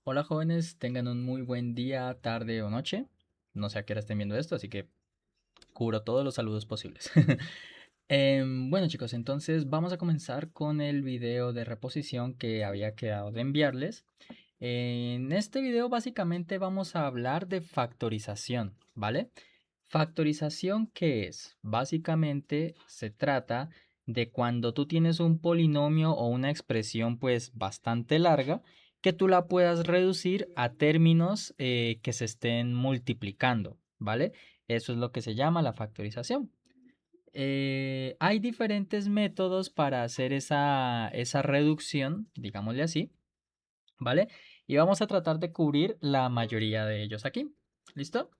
Hola jóvenes, tengan un muy buen día, tarde o noche. No sé a qué hora estén viendo esto, así que cubro todos los saludos posibles. Bueno chicos, entonces vamos a comenzar con el video de reposición que había quedado de enviarles. En este video básicamente vamos a hablar de factorización, ¿vale? Factorización, ¿qué es? Básicamente se trata de cuando tú tienes un polinomio o una expresión pues bastante larga, que tú la puedas reducir a términos que se estén multiplicando, ¿vale? Eso es lo que se llama la factorización. Hay diferentes métodos para hacer esa reducción, digámosle así, ¿vale? Y vamos a tratar de cubrir la mayoría de ellos aquí. ¿Listo?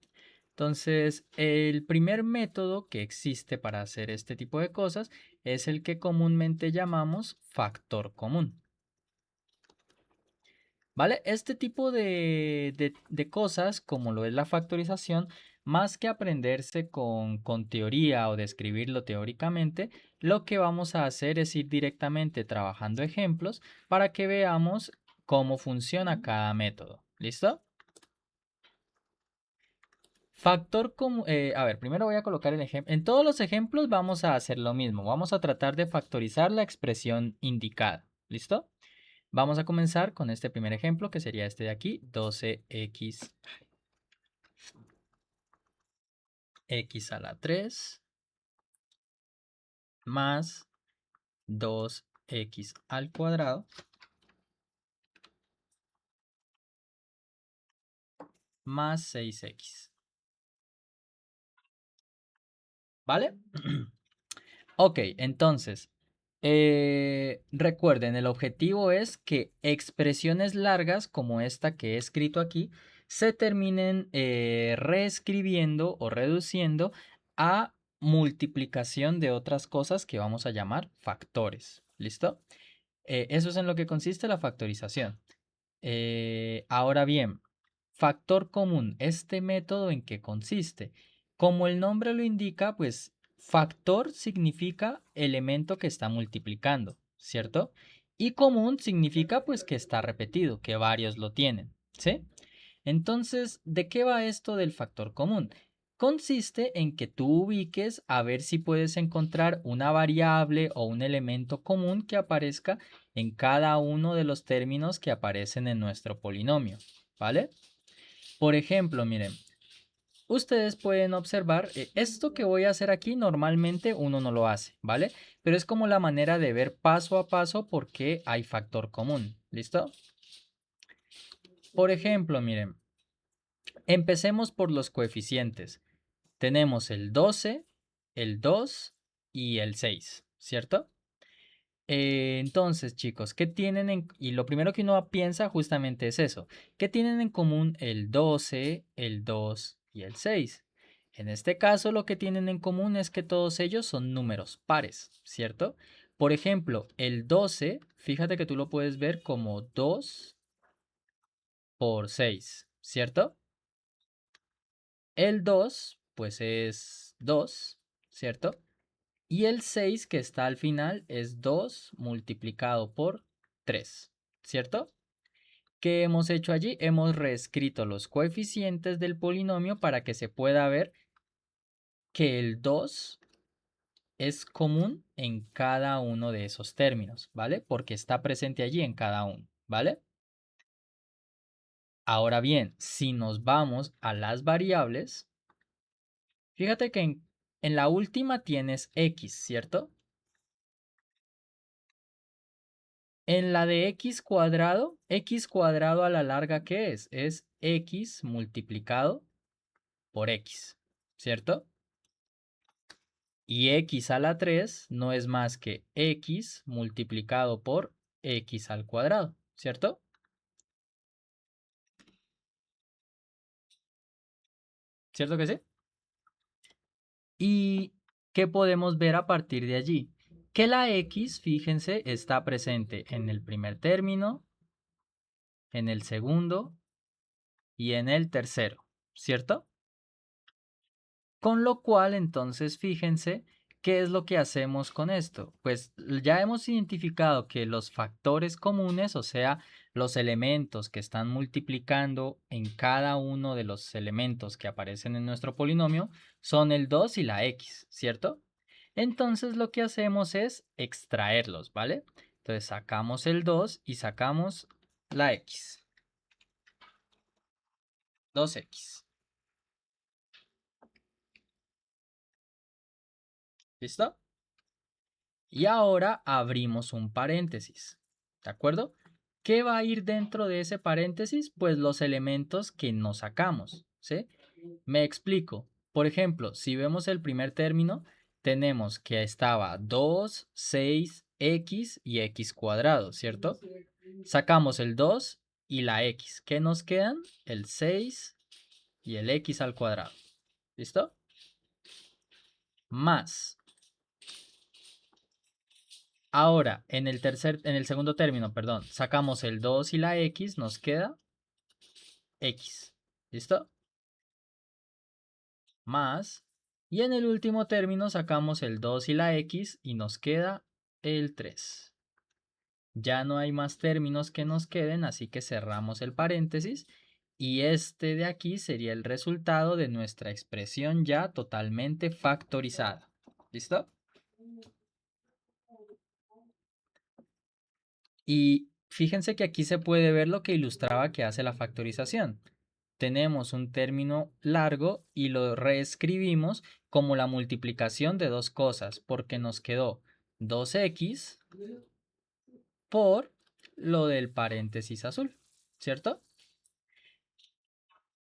Entonces, el primer método que existe para hacer este tipo de cosas es el que comúnmente llamamos factor común. ¿Vale? Este tipo de cosas, como lo es la factorización, más que aprenderse con teoría o describirlo teóricamente, lo que vamos a hacer es ir directamente trabajando ejemplos para que veamos cómo funciona cada método. ¿Listo? Factor común. A ver, primero voy a colocar el ejemplo. En todos los ejemplos vamos a hacer lo mismo. Vamos a tratar de factorizar la expresión indicada. ¿Listo? Vamos a comenzar con este primer ejemplo, que sería este de aquí, 12x x a la 3 más 2x al cuadrado más 6x. ¿Vale? Ok, entonces, recuerden, el objetivo es que expresiones largas como esta que he escrito aquí se terminen reescribiendo o reduciendo a multiplicación de otras cosas que vamos a llamar factores. ¿Listo? Eso es en lo que consiste la factorización. Ahora bien, factor común, ¿este método en qué consiste? Como el nombre lo indica, pues factor significa elemento que está multiplicando, ¿cierto? Y común significa pues que está repetido, que varios lo tienen, ¿sí? Entonces, ¿de qué va esto del factor común? Consiste en que tú ubiques a ver si puedes encontrar una variable o un elemento común que aparezca en cada uno de los términos que aparecen en nuestro polinomio, ¿vale? Por ejemplo, miren, ustedes pueden observar, esto que voy a hacer aquí normalmente uno no lo hace, ¿vale? Pero es como la manera de ver paso a paso por qué hay factor común, ¿listo? Por ejemplo, miren, empecemos por los coeficientes. Tenemos el 12, el 2 y el 6, ¿cierto? Entonces, chicos, ¿qué tienen en... Y lo primero que uno piensa justamente es eso. ¿Qué tienen en común el 12, el 2 y el 6? En este caso, lo que tienen en común es que todos ellos son números pares, ¿cierto? Por ejemplo, el 12, fíjate que tú lo puedes ver como 2 por 6, ¿cierto? El 2, pues es 2, ¿cierto? Y el 6 que está al final es 2 multiplicado por 3, ¿cierto? ¿Qué hemos hecho allí? Hemos reescrito los coeficientes del polinomio para que se pueda ver que el 2 es común en cada uno de esos términos, ¿vale? Porque está presente allí en cada uno, ¿vale? Ahora bien, si nos vamos a las variables, fíjate que en la última tienes x, ¿cierto? En la de x cuadrado a la larga, ¿qué es? Es x multiplicado por x, ¿cierto? Y x a la 3 no es más que x multiplicado por x al cuadrado, ¿cierto? ¿Cierto que sí? ¿Y qué podemos ver a partir de allí? Que la x, fíjense, está presente en el primer término, en el segundo y en el tercero, ¿cierto? Con lo cual, entonces, fíjense, ¿qué es lo que hacemos con esto? Pues ya hemos identificado que los factores comunes, o sea, los elementos que están multiplicando en cada uno de los elementos que aparecen en nuestro polinomio son el 2 y la x, ¿cierto? Entonces lo que hacemos es extraerlos, ¿vale? Entonces sacamos el 2 y sacamos la x. 2x. ¿Listo? Y ahora abrimos un paréntesis. ¿De acuerdo? ¿Qué va a ir dentro de ese paréntesis? Pues los elementos que nos sacamos, ¿sí? Me explico. Por ejemplo, si vemos el primer término, tenemos que estaba 2, 6, x y x cuadrado, ¿cierto? Sacamos el 2 y la x. ¿Qué nos quedan? El 6 y el x al cuadrado. ¿Listo? Más. Ahora, en el segundo término, perdón, sacamos el 2 y la x, nos queda x. ¿Listo? Más. Y en el último término sacamos el 2 y la x y nos queda el 3. Ya no hay más términos que nos queden, así que cerramos el paréntesis. Y este de aquí sería el resultado de nuestra expresión ya totalmente factorizada. ¿Listo? Y fíjense que aquí se puede ver lo que ilustraba que hace la factorización. Tenemos un término largo y lo reescribimos como la multiplicación de dos cosas, porque nos quedó 2x por lo del paréntesis azul, ¿cierto?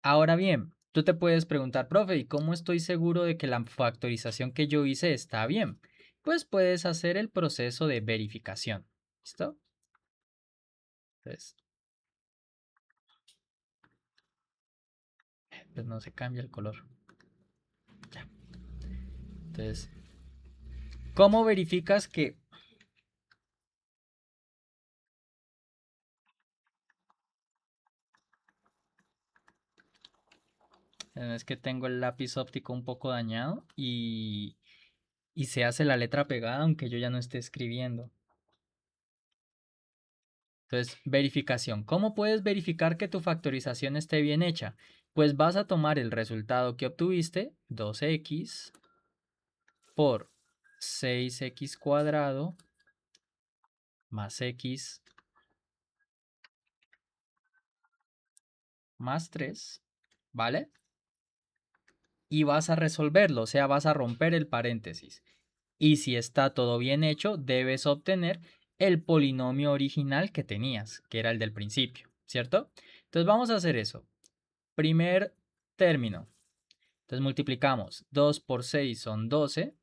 Ahora bien, tú te puedes preguntar, profe, ¿y cómo estoy seguro de que la factorización que yo hice está bien? Pues puedes hacer el proceso de verificación, ¿listo? Entonces, pues no se cambia el color. Ya. Entonces, ¿cómo verificas que es que tengo el lápiz óptico un poco dañado y se hace la letra pegada aunque yo ya no esté escribiendo? Entonces, verificación. ¿Cómo puedes verificar que tu factorización esté bien hecha? Pues vas a tomar el resultado que obtuviste, 2x por 6x cuadrado más x más 3, ¿vale? Y vas a resolverlo, o sea, vas a romper el paréntesis. Y si está todo bien hecho, debes obtener el polinomio original que tenías, que era el del principio, ¿cierto? Entonces vamos a hacer eso. Primer término. Entonces multiplicamos 2 por 6 son 12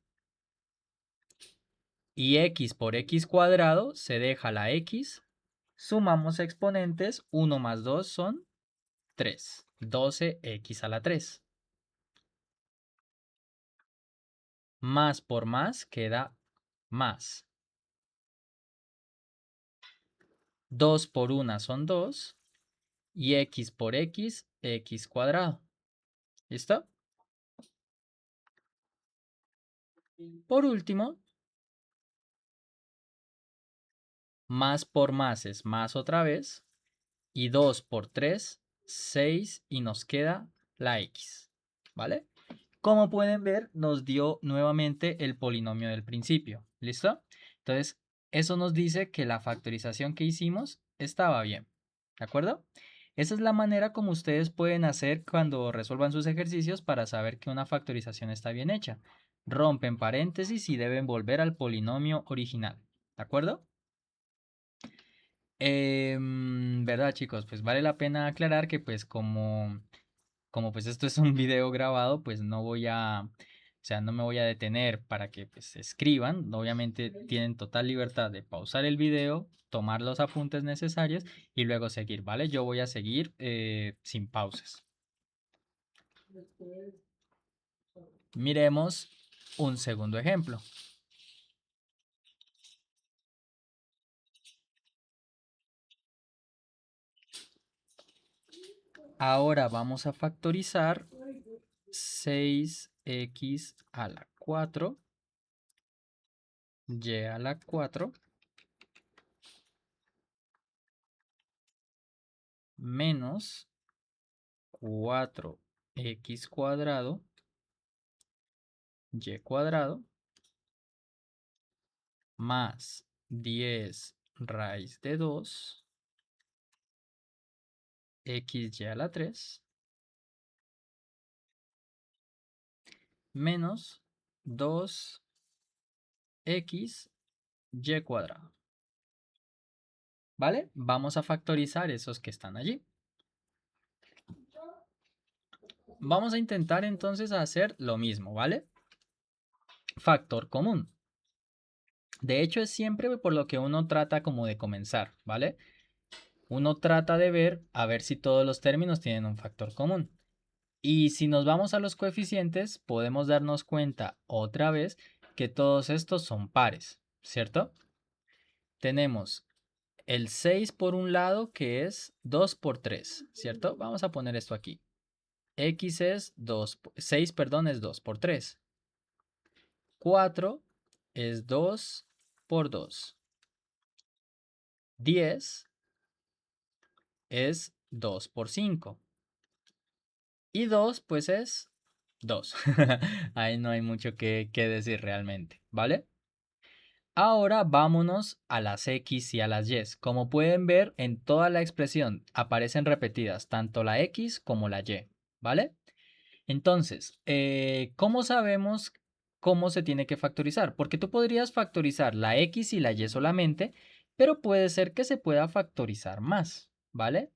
y x por x cuadrado se deja la x. Sumamos exponentes, 1 más 2 son 3. 12x a la 3. Más por más queda más. 2 por 1 son 2 y x por x, x cuadrado. ¿Listo? Por último, más por más es más otra vez. Y 2 por 3, 6 y nos queda la x. ¿Vale? Como pueden ver, nos dio nuevamente el polinomio del principio. ¿Listo? Entonces, eso nos dice que la factorización que hicimos estaba bien. ¿De acuerdo? Esa es la manera como ustedes pueden hacer cuando resuelvan sus ejercicios para saber que una factorización está bien hecha. Rompen paréntesis y deben volver al polinomio original. ¿De acuerdo? ¿Verdad, chicos? Pues vale la pena aclarar que pues como pues esto es un video grabado, pues no voy a, o sea, no me voy a detener para que pues escriban. Obviamente tienen total libertad de pausar el video, tomar los apuntes necesarios y luego seguir, ¿vale? Yo voy a seguir sin pausas. Miremos un segundo ejemplo. Ahora vamos a factorizar 6x a la 4, y a la 4 menos 4x cuadrado y cuadrado más 10 raíz de 2 xy a la 3 menos 2x y cuadrado. ¿Vale? Vamos a factorizar esos que están allí. Vamos a intentar entonces hacer lo mismo, ¿vale? Factor común. De hecho, es siempre por lo que uno trata como de comenzar, ¿vale? Uno trata de ver a ver si todos los términos tienen un factor común. Y si nos vamos a los coeficientes, podemos darnos cuenta otra vez que todos estos son pares, ¿cierto? Tenemos el 6 por un lado, que es 2 por 3, ¿cierto? Vamos a poner esto aquí. X es 2, 6, perdón, es 2 por 3. 4 es 2 por 2. 10 es 2 por 5. Y 2 pues es 2. Ahí no hay mucho que decir realmente, ¿vale? Ahora vámonos a las X y a las Y. Como pueden ver, en toda la expresión aparecen repetidas tanto la X como la Y, ¿vale? Entonces, ¿cómo sabemos cómo se tiene que factorizar? Porque tú podrías factorizar la X y la Y solamente, pero puede ser que se pueda factorizar más, ¿vale?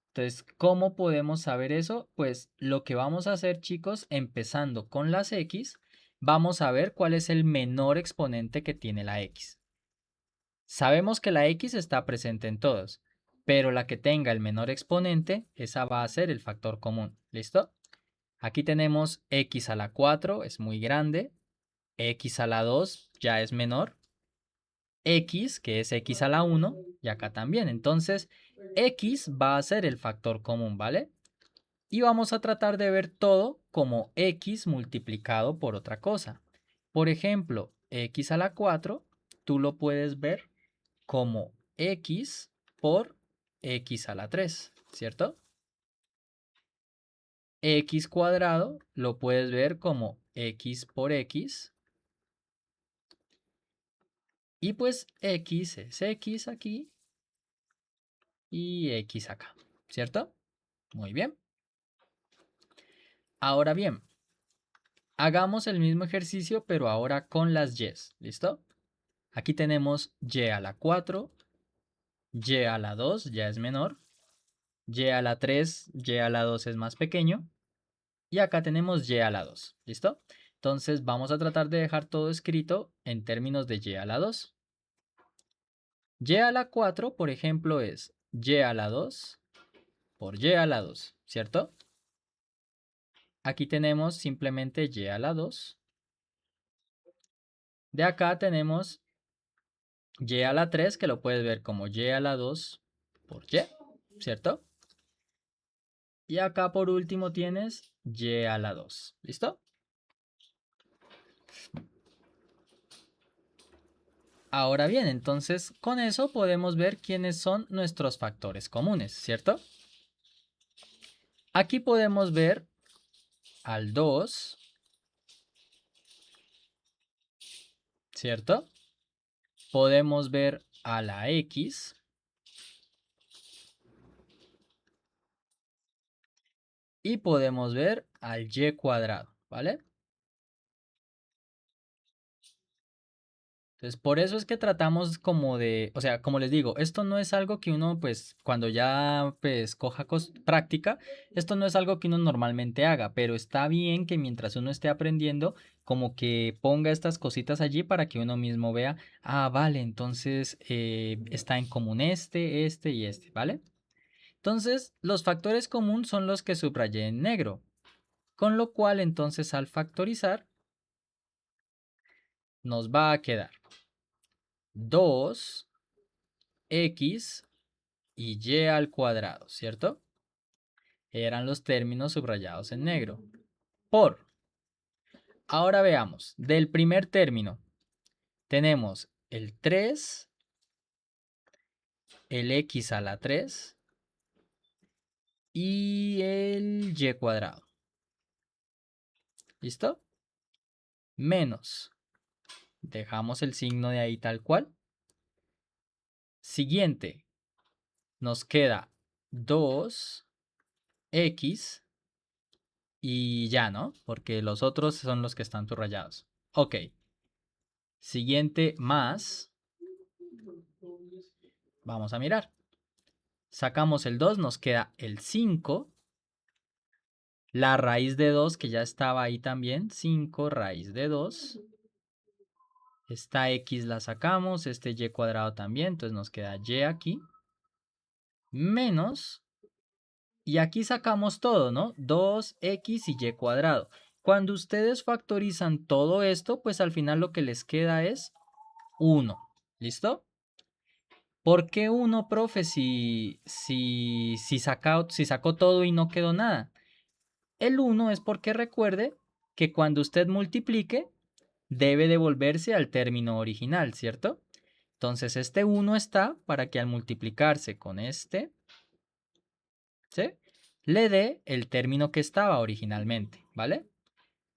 Entonces, ¿cómo podemos saber eso? Pues lo que vamos a hacer, chicos, empezando con las X, vamos a ver cuál es el menor exponente que tiene la X. Sabemos que la X está presente en todos, pero la que tenga el menor exponente, esa va a ser el factor común. ¿Listo? Aquí tenemos X a la 4, es muy grande. X a la 2 ya es menor. X, que es X a la 1, y acá también. Entonces, X va a ser el factor común, ¿vale? Y vamos a tratar de ver todo como X multiplicado por otra cosa. Por ejemplo, X a la 4, tú lo puedes ver como X por X a la 3, ¿cierto? X cuadrado lo puedes ver como X por X. Y pues X es X aquí y X acá, ¿cierto? Muy bien. Ahora bien, hagamos el mismo ejercicio pero ahora con las Y's, ¿listo? Aquí tenemos Y a la 4, Y a la 2 ya es menor, Y a la 3, Y a la 2 es más pequeño y acá tenemos Y a la 2, ¿listo? Entonces vamos a tratar de dejar todo escrito en términos de Y a la 2. Y a la 4, por ejemplo, es Y a la 2 por Y a la 2, ¿cierto? Aquí tenemos simplemente Y a la 2. De acá tenemos Y a la 3, que lo puedes ver como Y a la 2 por Y, ¿cierto? Y acá por último tienes Y a la 2, ¿listo? Ahora bien, entonces con eso podemos ver quiénes son nuestros factores comunes, ¿cierto? Aquí podemos ver al 2, ¿cierto? Podemos ver a la X y podemos ver al Y cuadrado, ¿vale? Entonces, por eso es que tratamos como de, o sea, como les digo, esto no es algo que uno, pues, cuando ya, pues, coja práctica, esto no es algo que uno normalmente haga, pero está bien que mientras uno esté aprendiendo, como que ponga estas cositas allí para que uno mismo vea, ah, vale, entonces está en común este y este, ¿vale? Entonces, los factores comunes son los que subrayé en negro, con lo cual, entonces, al factorizar, nos va a quedar 2x y y al cuadrado, ¿cierto? Eran los términos subrayados en negro. Por. Ahora veamos, del primer término tenemos el 3, el x a la 3 y el y cuadrado. ¿Listo? Menos. Dejamos el signo de ahí tal cual. Siguiente. Nos queda 2x y ya, ¿no? Porque los otros son los que están subrayados. Ok. Siguiente más. Vamos a mirar. Sacamos el 2, nos queda el 5. La raíz de 2 que ya estaba ahí también. 5 raíz de 2. Esta x la sacamos. Este y cuadrado también. Entonces nos queda y aquí. Menos. Y aquí sacamos todo, ¿no? 2x y y cuadrado. Cuando ustedes factorizan todo esto, pues al final lo que les queda es 1. ¿Listo? ¿Por qué 1, profe, si sacó todo y no quedó nada? El 1 es porque recuerde que cuando usted multiplique, debe devolverse al término original, ¿cierto? Entonces este 1 está para que al multiplicarse con este, ¿sí? Le dé el término que estaba originalmente, ¿vale?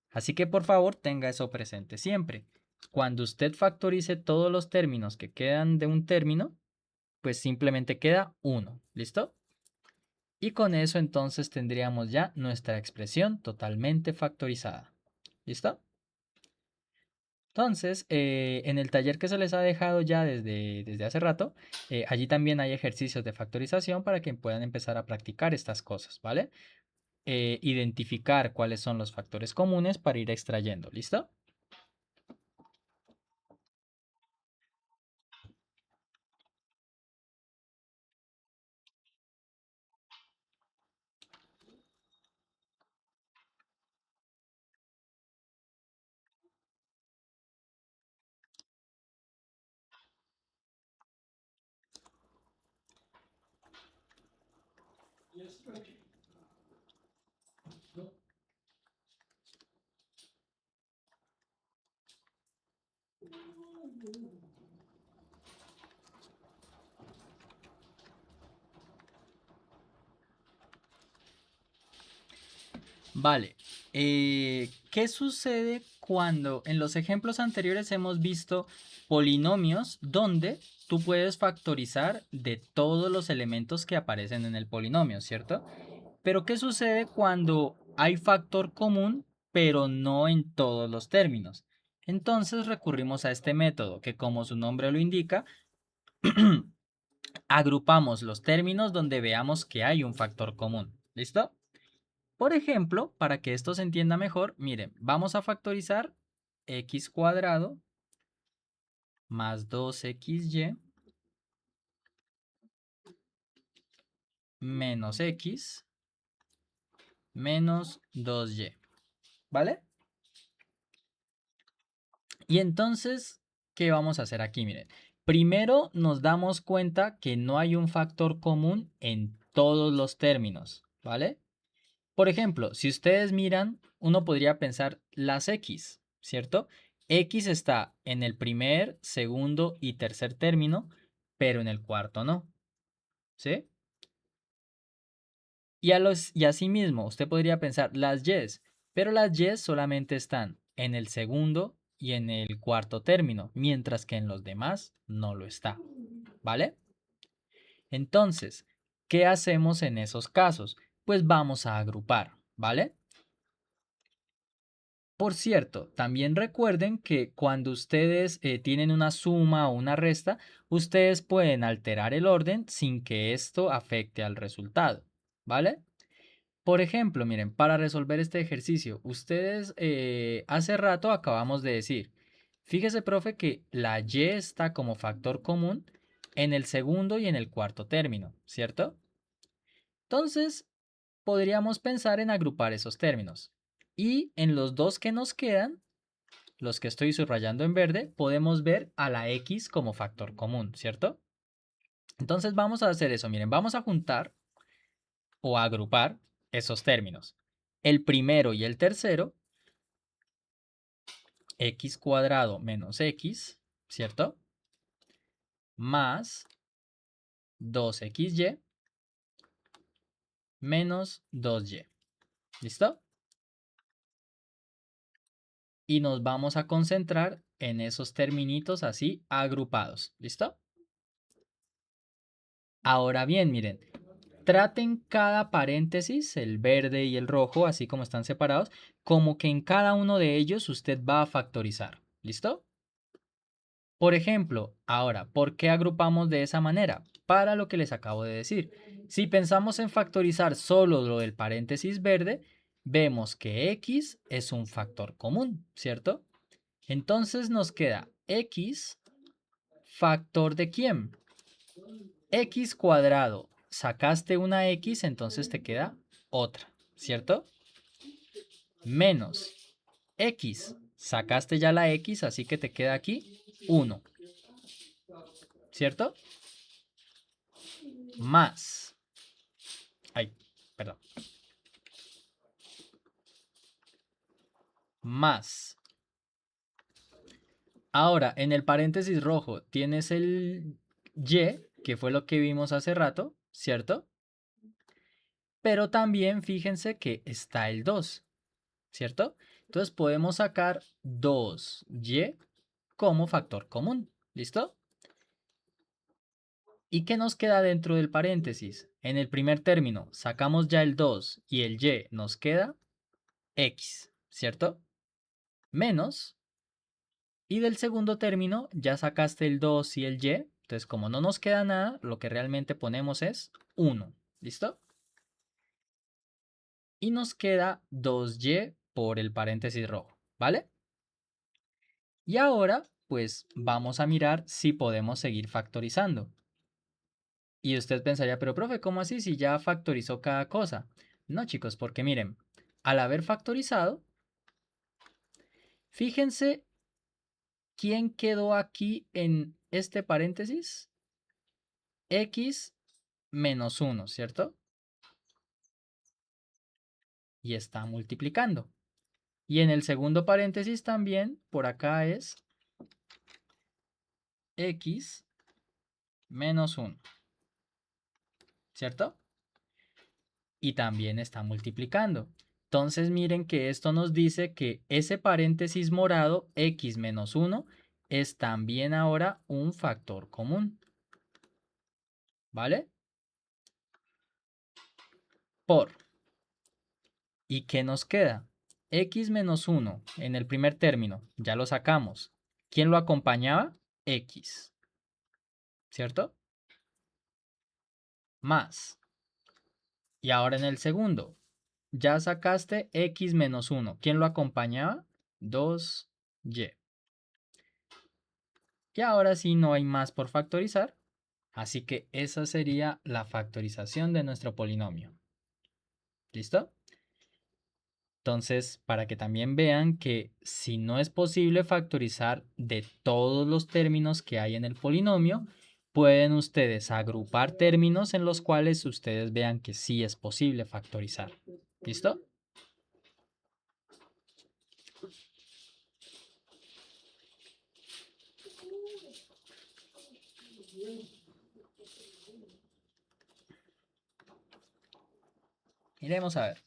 Así que por favor tenga eso presente siempre. Cuando usted factorice todos los términos que quedan de un término, pues simplemente queda 1, ¿listo? Y con eso entonces tendríamos ya nuestra expresión totalmente factorizada. ¿Listo? Entonces, en el taller que se les ha dejado ya desde hace rato, allí también hay ejercicios de factorización para que puedan empezar a practicar estas cosas, ¿vale? Identificar cuáles son los factores comunes para ir extrayendo, ¿listo? Vale. ¿Qué sucede cuando en los ejemplos anteriores hemos visto polinomios donde tú puedes factorizar de todos los elementos que aparecen en el polinomio, ¿cierto? Pero ¿qué sucede cuando hay factor común, pero no en todos los términos? Entonces recurrimos a este método que, como su nombre lo indica, agrupamos los términos donde veamos que hay un factor común. ¿Listo? Por ejemplo, para que esto se entienda mejor, miren, vamos a factorizar x cuadrado más 2xy menos x menos 2y. ¿Vale? Y entonces, ¿qué vamos a hacer aquí? Miren, primero nos damos cuenta que no hay un factor común en todos los términos, ¿vale? Por ejemplo, si ustedes miran, uno podría pensar las x, ¿cierto? X está en el primer, segundo y tercer término, pero en el cuarto no, ¿sí? Y asimismo, usted podría pensar las y's, pero las y's solamente están en el segundo y en el cuarto término, mientras que en los demás no lo está, ¿vale? Entonces, ¿qué hacemos en esos casos? Pues vamos a agrupar, ¿vale? Por cierto, también recuerden que cuando ustedes tienen una suma o una resta, ustedes pueden alterar el orden sin que esto afecte al resultado, ¿vale? Por ejemplo, miren, para resolver este ejercicio, ustedes hace rato acabamos de decir, fíjese, profe, que la y está como factor común en el segundo y en el cuarto término, ¿cierto? Entonces, podríamos pensar en agrupar esos términos. Y en los dos que nos quedan, los que estoy subrayando en verde, podemos ver a la x como factor común, ¿cierto? Entonces vamos a hacer eso, miren, vamos a juntar o a agrupar esos términos. El primero y el tercero, x cuadrado menos x, ¿cierto? Más 2xy menos 2y. ¿Listo? Y nos vamos a concentrar en esos terminitos así agrupados. ¿Listo? Ahora bien, miren, traten cada paréntesis, el verde y el rojo, así como están separados, como que en cada uno de ellos usted va a factorizar. ¿Listo? Por ejemplo, ahora, ¿por qué agrupamos de esa manera? Para lo que les acabo de decir. Si pensamos en factorizar solo lo del paréntesis verde, vemos que x es un factor común, ¿cierto? Entonces nos queda x factor de quién? X cuadrado. Sacaste una x, entonces te queda otra, ¿cierto? Menos x. Sacaste ya la x, así que te queda aquí 1, ¿cierto? Más. Ay, perdón. Más. Ahora, en el paréntesis rojo tienes el y, que fue lo que vimos hace rato, ¿cierto? Pero también fíjense que está el 2, ¿cierto? Entonces podemos sacar 2y como factor común. ¿Listo? ¿Y qué nos queda dentro del paréntesis? En el primer término sacamos ya el 2 y el y nos queda x, ¿cierto? Menos. Y del segundo término ya sacaste el 2 y el y. Entonces, como no nos queda nada, lo que realmente ponemos es 1. ¿Listo? Y nos queda 2y por el paréntesis rojo, ¿vale? Y ahora, pues vamos a mirar si podemos seguir factorizando. Y usted pensaría, pero profe, ¿cómo así si ya factorizó cada cosa? No, chicos, porque miren, al haber factorizado, fíjense quién quedó aquí en este paréntesis. X menos 1, ¿cierto? Y está multiplicando. Y en el segundo paréntesis también, por acá es X menos 1, ¿cierto? Y también está multiplicando. Entonces miren que esto nos dice que ese paréntesis morado, x menos 1, es también ahora un factor común. ¿Vale? Por. ¿Y qué nos queda? X menos 1 en el primer término, ya lo sacamos. ¿Quién lo acompañaba? X. ¿Cierto? Más. Y ahora en el segundo, ya sacaste x menos 1. ¿Quién lo acompañaba? 2y. Y ahora sí no hay más por factorizar. Así que esa sería la factorización de nuestro polinomio. ¿Listo? Entonces, para que también vean que si no es posible factorizar de todos los términos que hay en el polinomio, pueden ustedes agrupar términos en los cuales ustedes vean que sí es posible factorizar. ¿Listo? Iremos a ver.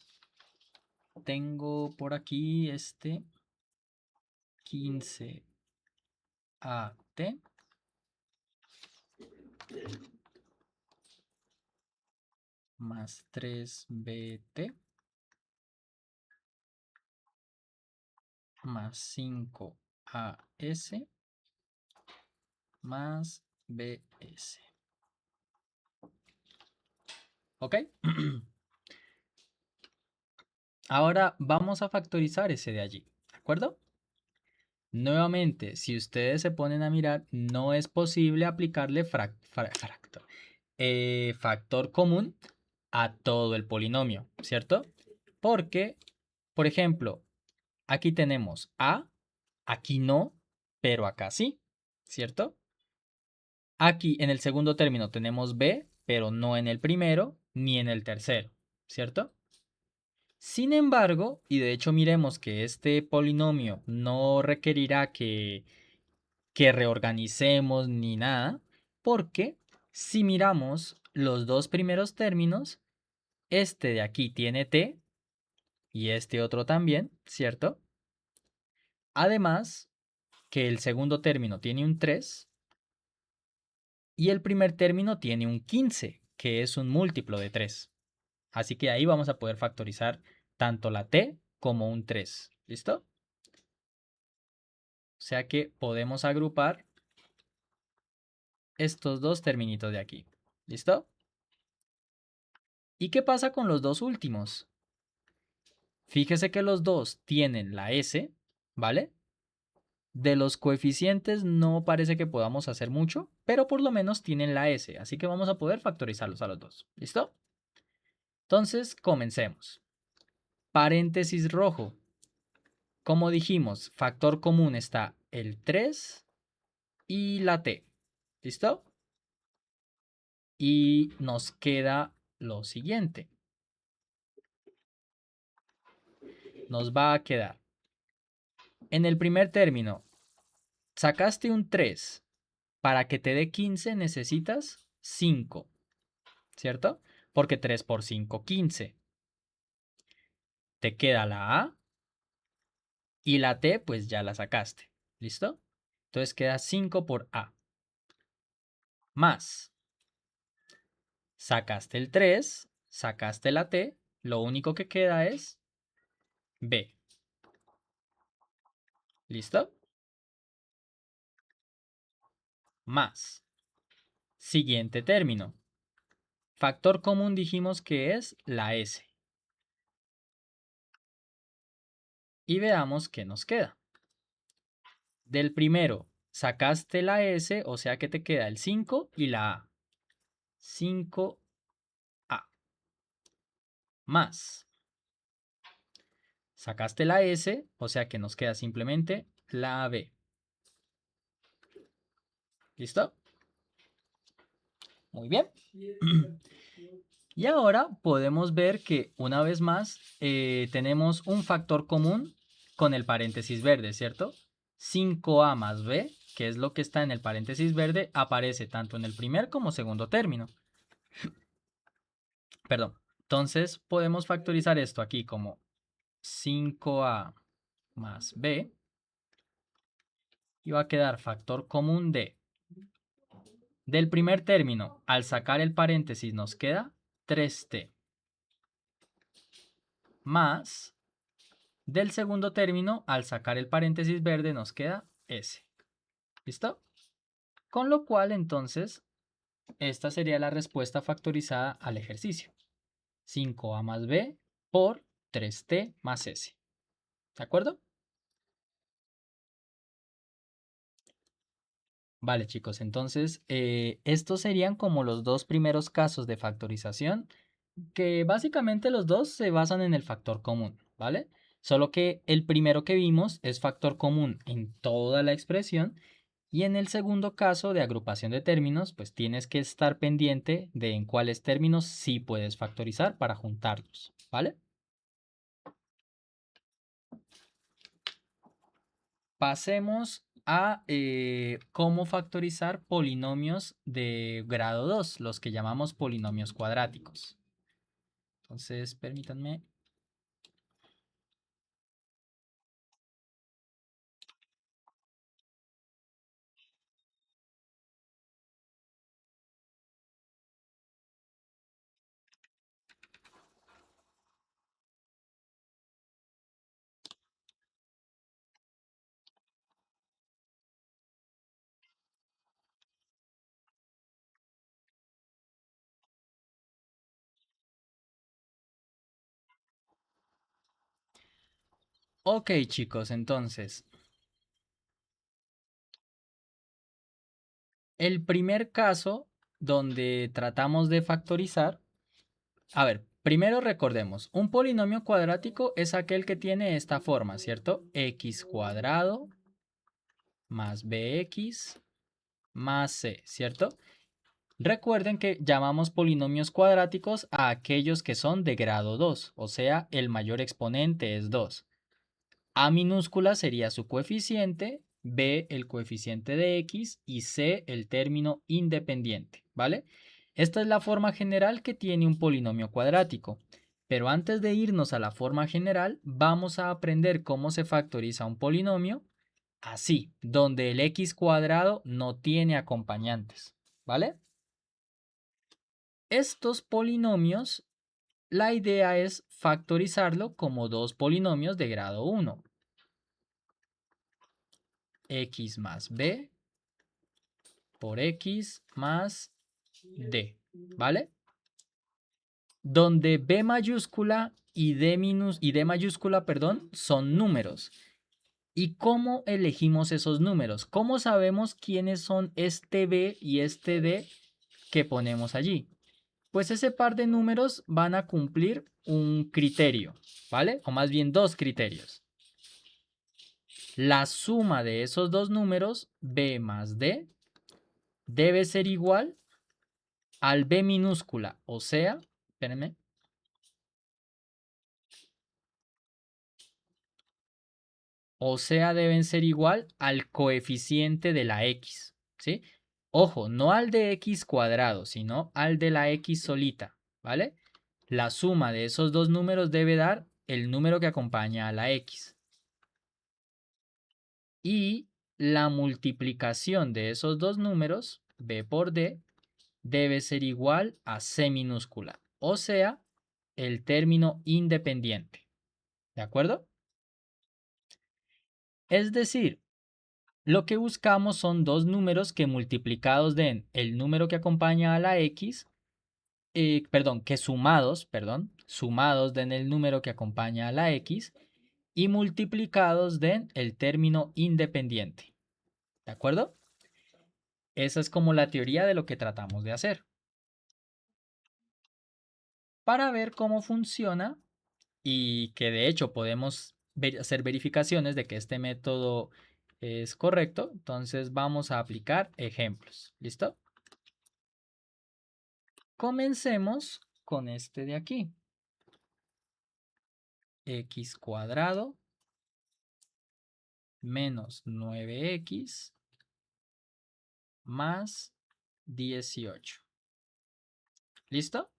Tengo por aquí este 15AT más 3BT más 5AS más BS. ¿Ok? Ahora vamos a factorizar ese de allí. ¿De acuerdo? Nuevamente, si ustedes se ponen a mirar, no es posible aplicarle factor común a todo el polinomio, ¿cierto? Porque, por ejemplo, aquí tenemos A, aquí no, pero acá sí, ¿cierto? Aquí en el segundo término tenemos B, pero no en el primero ni en el tercero, ¿cierto? Sin embargo, y de hecho miremos que este polinomio no requerirá que reorganicemos ni nada, porque si miramos los dos primeros términos, este de aquí tiene t y este otro también, ¿cierto? Además, que el segundo término tiene un 3 y el primer término tiene un 15, que es un múltiplo de 3. Así que ahí vamos a poder factorizar tanto la t como un 3. ¿Listo? O sea que podemos agrupar estos dos terminitos de aquí. ¿Listo? ¿Y qué pasa con los dos últimos? Fíjese que los dos tienen la s, ¿vale? De los coeficientes no parece que podamos hacer mucho, pero por lo menos tienen la s, así que vamos a poder factorizarlos a los dos. ¿Listo? Entonces, comencemos. Paréntesis rojo. Como dijimos, factor común está el 3 y la t. ¿Listo? Y nos queda lo siguiente. Nos va a quedar. En el primer término, sacaste un 3. Para que te dé 15 necesitas 5, ¿cierto? Porque 3 por 5, 15. Te queda la A y la T pues ya la sacaste. ¿Listo? Entonces queda 5 por A. Más. Sacaste el 3, sacaste la T, lo único que queda es B. ¿Listo? Más. Siguiente término. Factor común dijimos que es la S. Y veamos qué nos queda. Del primero sacaste la S, o sea que te queda el 5 y la A. 5A. Más. Sacaste la S, o sea que nos queda simplemente la B. ¿Listo? Muy bien. Y ahora podemos ver que una vez más tenemos un factor común con el paréntesis verde, ¿cierto? 5A más B, que es lo que está en el paréntesis verde, aparece tanto en el primer como segundo término. Perdón. Entonces podemos factorizar esto aquí como 5A más B y va a quedar factor común de del primer término, al sacar el paréntesis nos queda 3t más del segundo término, al sacar el paréntesis verde nos queda s. ¿Listo? Con lo cual entonces esta sería la respuesta factorizada al ejercicio. 5a más b por 3t más s. ¿De acuerdo? Vale, chicos, entonces estos serían como los dos primeros casos de factorización, que básicamente los dos se basan en el factor común, ¿vale? Solo que el primero que vimos es factor común en toda la expresión y en el segundo caso de agrupación de términos, pues tienes que estar pendiente de en cuáles términos sí puedes factorizar para juntarlos, ¿vale? Pasemos a cómo factorizar polinomios de grado 2, los que llamamos polinomios cuadráticos. Entonces, permítanme. Ok, chicos, entonces, el primer caso donde tratamos de factorizar, a ver, primero recordemos, un polinomio cuadrático es aquel que tiene esta forma, ¿cierto? X cuadrado más bx más c, ¿cierto? Recuerden que llamamos polinomios cuadráticos a aquellos que son de grado 2, o sea, el mayor exponente es 2. A minúscula sería su coeficiente, B el coeficiente de X y C el término independiente, ¿vale? Esta es la forma general que tiene un polinomio cuadrático. Pero antes de irnos a la forma general, vamos a aprender cómo se factoriza un polinomio así, donde el x cuadrado no tiene acompañantes, ¿vale? Estos polinomios, la idea es factorizarlo como dos polinomios de grado 1. X más b por x más d, ¿vale? Donde b mayúscula y d mayúscula, perdón, son números. ¿Y cómo elegimos esos números? ¿Cómo sabemos quiénes son este b y este d que ponemos allí? Pues ese par de números van a cumplir un criterio, ¿vale? O más bien dos criterios. La suma de esos dos números, b más d, debe ser igual al b minúscula, o sea, espérenme, deben ser igual al coeficiente de la x, ¿sí? Ojo, no al de x cuadrado, sino al de la x solita, ¿vale? La suma de esos dos números debe dar el número que acompaña a la x. Y la multiplicación de esos dos números, b por d, debe ser igual a c minúscula, o sea, el término independiente. ¿De acuerdo? Es decir, lo que buscamos son dos números que multiplicados den el número que acompaña a la x, sumados den el número que acompaña a la x y multiplicados den el término independiente. ¿De acuerdo? Esa es como la teoría de lo que tratamos de hacer. Para ver cómo funciona y que de hecho podemos hacer verificaciones de que este método es correcto, entonces vamos a aplicar ejemplos. ¿Listo? Comencemos con este de aquí. X cuadrado menos 9x más 18. ¿Listo?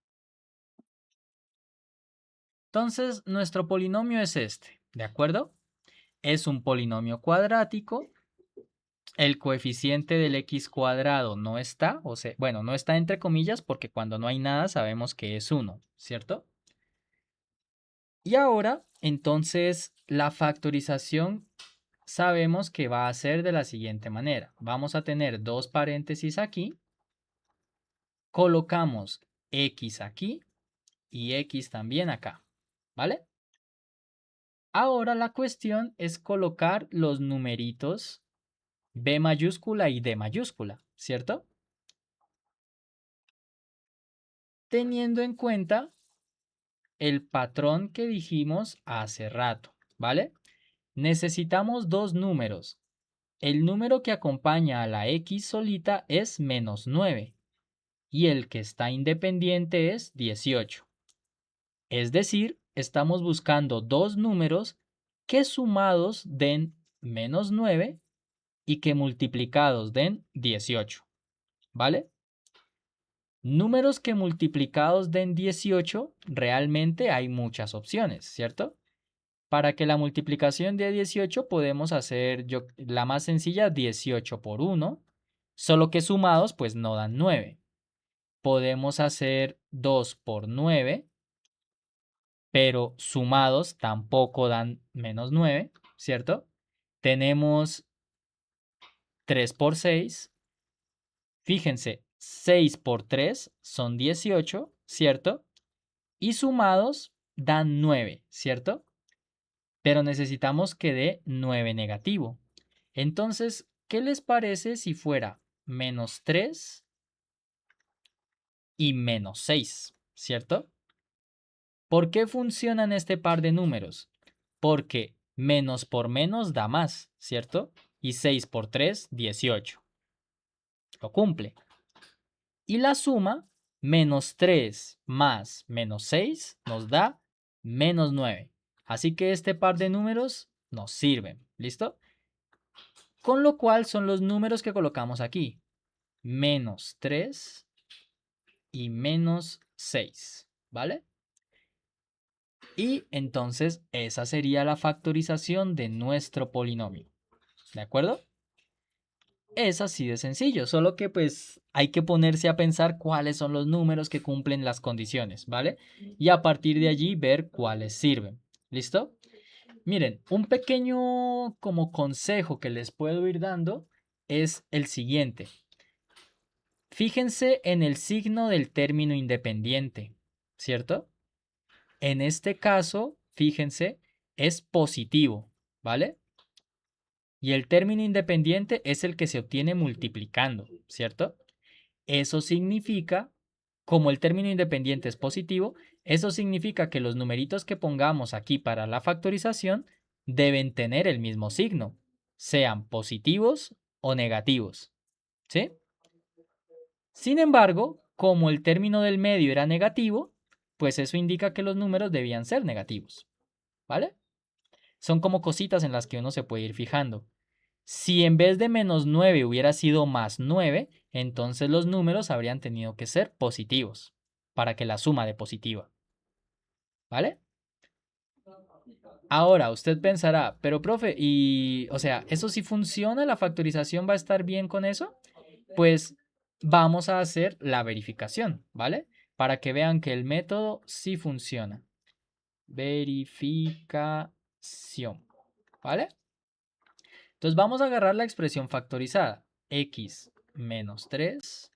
Entonces, nuestro polinomio es este, ¿de acuerdo? Es un polinomio cuadrático. El coeficiente del x cuadrado no está, o sea, bueno, no está entre comillas porque cuando no hay nada sabemos que es 1, ¿cierto? Y ahora, entonces, la factorización sabemos que va a ser de la siguiente manera. Vamos a tener dos paréntesis aquí, colocamos x aquí y x también acá, ¿vale? Ahora la cuestión es colocar los numeritos b mayúscula y d mayúscula, ¿cierto? Teniendo en cuenta el patrón que dijimos hace rato, ¿vale? Necesitamos dos números. El número que acompaña a la x solita es menos 9 y el que está independiente es 18. Es decir, estamos buscando dos números que sumados den menos 9 y que multiplicados den 18, ¿vale? Números que multiplicados den 18, realmente hay muchas opciones, ¿cierto? Para que la multiplicación dé 18 podemos hacer la más sencilla 18 por 1, solo que sumados pues no dan 9. Podemos hacer 2 por 9, pero sumados tampoco dan menos 9, ¿cierto? Tenemos 3 por 6. Fíjense, 6 por 3 son 18, ¿cierto? Y sumados dan 9, ¿cierto? Pero necesitamos que dé 9 negativo. Entonces, ¿qué les parece si fuera menos 3 y menos 6, ¿cierto? ¿Por qué funcionan este par de números? Porque menos por menos da más, ¿cierto? Y 6 por 3, 18. Lo cumple. Y la suma, menos 3 más menos 6, nos da menos 9. Así que este par de números nos sirven. ¿Listo? Con lo cual son los números que colocamos aquí. Menos 3 y menos 6, ¿vale? Y entonces esa sería la factorización de nuestro polinomio, ¿de acuerdo? Es así de sencillo, solo que pues hay que ponerse a pensar cuáles son los números que cumplen las condiciones, ¿vale? Y a partir de allí ver cuáles sirven. ¿Listo? Miren, un pequeño como consejo que les puedo ir dando es el siguiente. Fíjense en el signo del término independiente, ¿cierto? En este caso, fíjense, es positivo, ¿vale? Y el término independiente es el que se obtiene multiplicando, ¿cierto? Eso significa, como el término independiente es positivo, eso significa que los numeritos que pongamos aquí para la factorización deben tener el mismo signo, sean positivos o negativos, ¿sí? Sin embargo, como el término del medio era negativo, pues eso indica que los números debían ser negativos, ¿vale? Son como cositas en las que uno se puede ir fijando. Si en vez de menos 9 hubiera sido más 9, entonces los números habrían tenido que ser positivos para que la suma de positiva. ¿Vale? Ahora usted pensará, pero profe, o sea, ¿eso sí funciona? ¿La factorización va a estar bien con eso? Pues vamos a hacer la verificación, ¿vale? Para que vean que el método sí funciona. Verificación, ¿vale? Entonces vamos a agarrar la expresión factorizada. X menos 3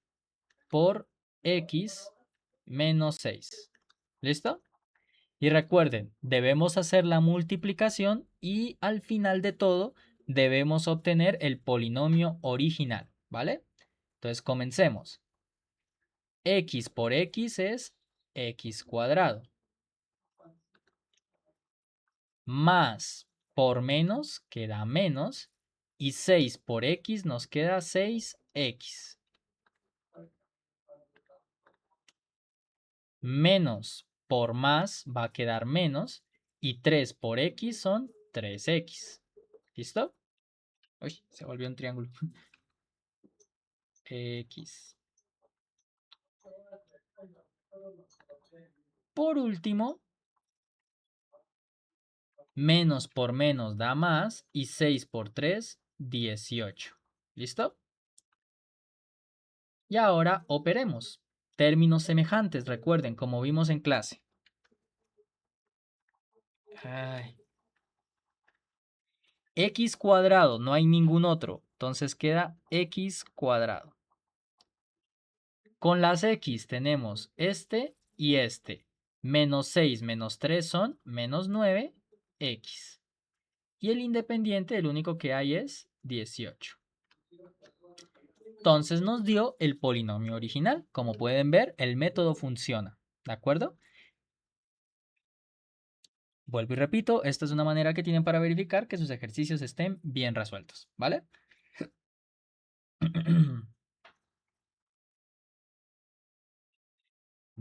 por x menos 6. ¿Listo? Y recuerden, debemos hacer la multiplicación y al final de todo debemos obtener el polinomio original, ¿vale? Entonces comencemos. X por x es x cuadrado. Más por menos queda menos. Y 6 por x nos queda 6x. Menos por más va a quedar menos. Y 3 por x son 3x. ¿Listo? Uy, se volvió un triángulo. X. Por último, menos por menos da más. Y 6 por 3, 18. ¿Listo? Y ahora operemos. Términos semejantes, recuerden, como vimos en clase. Ay. X cuadrado, no hay ningún otro. Entonces queda x cuadrado. Con las x tenemos este y este. Menos 6 menos 3 son menos 9x. Y el independiente, el único que hay es 18. Entonces nos dio el polinomio original. Como pueden ver, el método funciona. ¿De acuerdo? Vuelvo y repito, esta es una manera que tienen para verificar que sus ejercicios estén bien resueltos. ¿Vale? ¿Dónde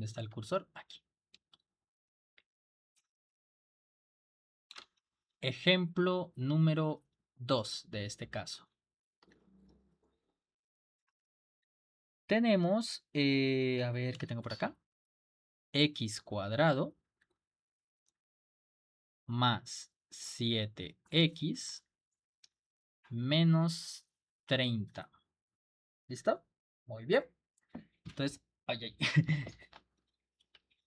está el cursor? Aquí. Ejemplo número 2 de este caso. Tenemos, a ver, ¿qué tengo por acá? X cuadrado más 7x menos 30. ¿Listo? Muy bien. Entonces, ay, ay.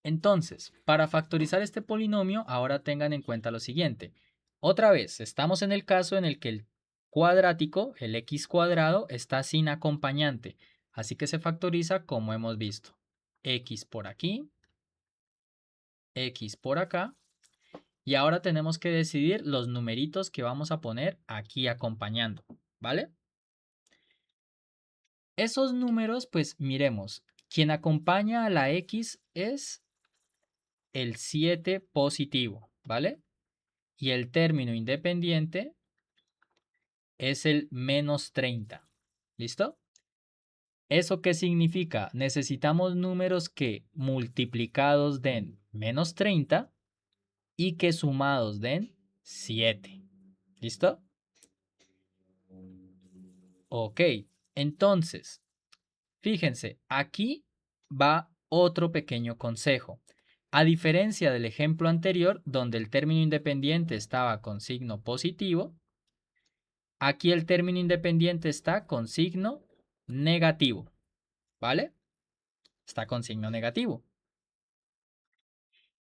Entonces, para factorizar este polinomio, ahora tengan en cuenta lo siguiente. Otra vez, estamos en el caso en el que el cuadrático, el x cuadrado, está sin acompañante. Así que se factoriza como hemos visto. X por aquí, x por acá. Y ahora tenemos que decidir los numeritos que vamos a poner aquí acompañando. ¿Vale? Esos números, pues miremos. Quien acompaña a la x es el 7 positivo. ¿Vale? Y el término independiente es el menos 30. ¿Listo? ¿Eso qué significa? Necesitamos números que multiplicados den menos 30 y que sumados den 7. ¿Listo? Ok, entonces, fíjense, aquí va otro pequeño consejo. A diferencia del ejemplo anterior, donde el término independiente estaba con signo positivo, aquí el término independiente está con signo negativo, ¿vale? Está con signo negativo.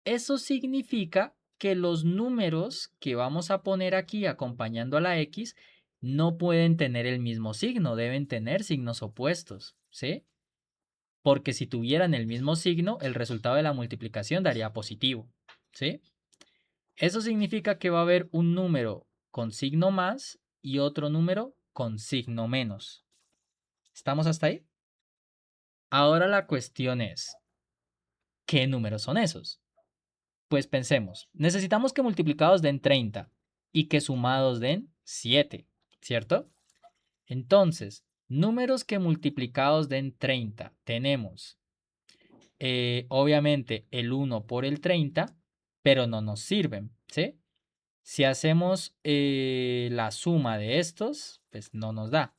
Eso significa que los números que vamos a poner aquí acompañando a la X no pueden tener el mismo signo, deben tener signos opuestos, ¿sí? Porque si tuvieran el mismo signo, el resultado de la multiplicación daría positivo, ¿sí? Eso significa que va a haber un número con signo más y otro número con signo menos. ¿Estamos hasta ahí? Ahora la cuestión es, ¿qué números son esos? Pues pensemos, necesitamos que multiplicados den 30 y que sumados den 7, ¿cierto? Entonces, números que multiplicados den 30, tenemos obviamente el 1 por el 30, pero no nos sirven, ¿sí? Si hacemos la suma de estos, pues no nos da.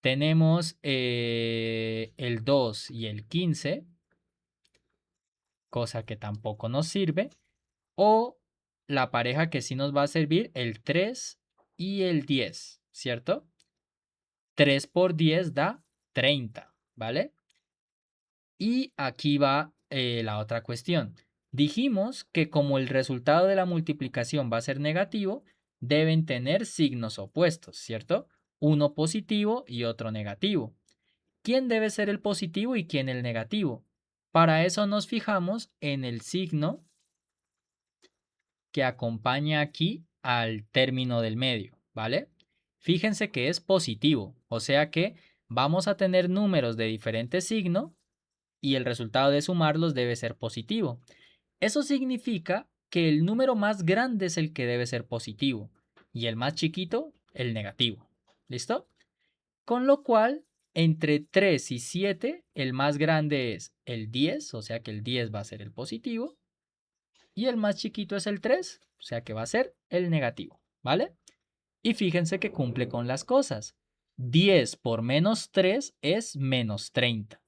Tenemos el 2 y el 15, cosa que tampoco nos sirve. O la pareja que sí nos va a servir, el 3 y el 10, ¿cierto? 3 por 10 da 30, ¿vale? Y aquí va la otra cuestión. Dijimos que como el resultado de la multiplicación va a ser negativo, deben tener signos opuestos, ¿cierto? Uno positivo y otro negativo. ¿Quién debe ser el positivo y quién el negativo? Para eso nos fijamos en el signo que acompaña aquí al término del medio, ¿vale? Fíjense que es positivo, o sea que vamos a tener números de diferente signo y el resultado de sumarlos debe ser positivo. Eso significa que el número más grande es el que debe ser positivo y el más chiquito el negativo. ¿Listo? Con lo cual, entre 3 y 7, el más grande es el 10, o sea que el 10 va a ser el positivo, y el más chiquito es el 3, o sea que va a ser el negativo, ¿vale? Y fíjense que cumple con las cosas. 10 por menos 3 es menos 30.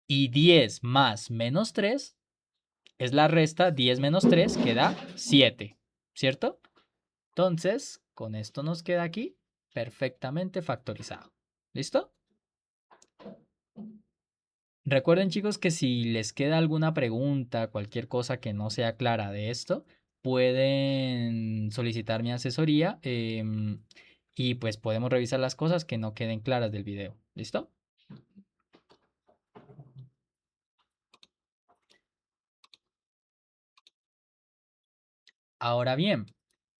Y 10 más menos 3 es la resta, 10 menos 3 que da 7, ¿cierto? Entonces, con esto nos queda aquí perfectamente factorizado. ¿Listo? Recuerden chicos que si les queda alguna pregunta, cualquier cosa que no sea clara de esto, pueden solicitar mi asesoría y pues podemos revisar las cosas que no queden claras del video. ¿Listo? Ahora bien,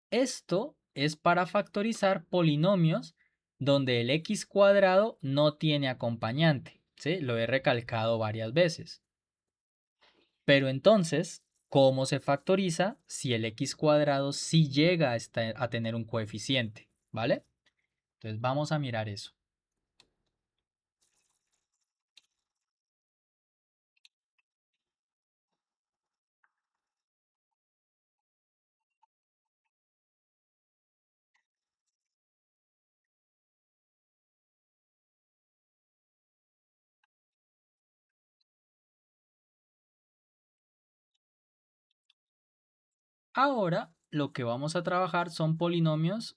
esto es para factorizar polinomios donde el x cuadrado no tiene acompañante. ¿Sí? Lo he recalcado varias veces. Pero entonces, ¿cómo se factoriza si el x cuadrado sí llega a tener un coeficiente? ¿Vale? Entonces vamos a mirar eso. Ahora lo que vamos a trabajar son polinomios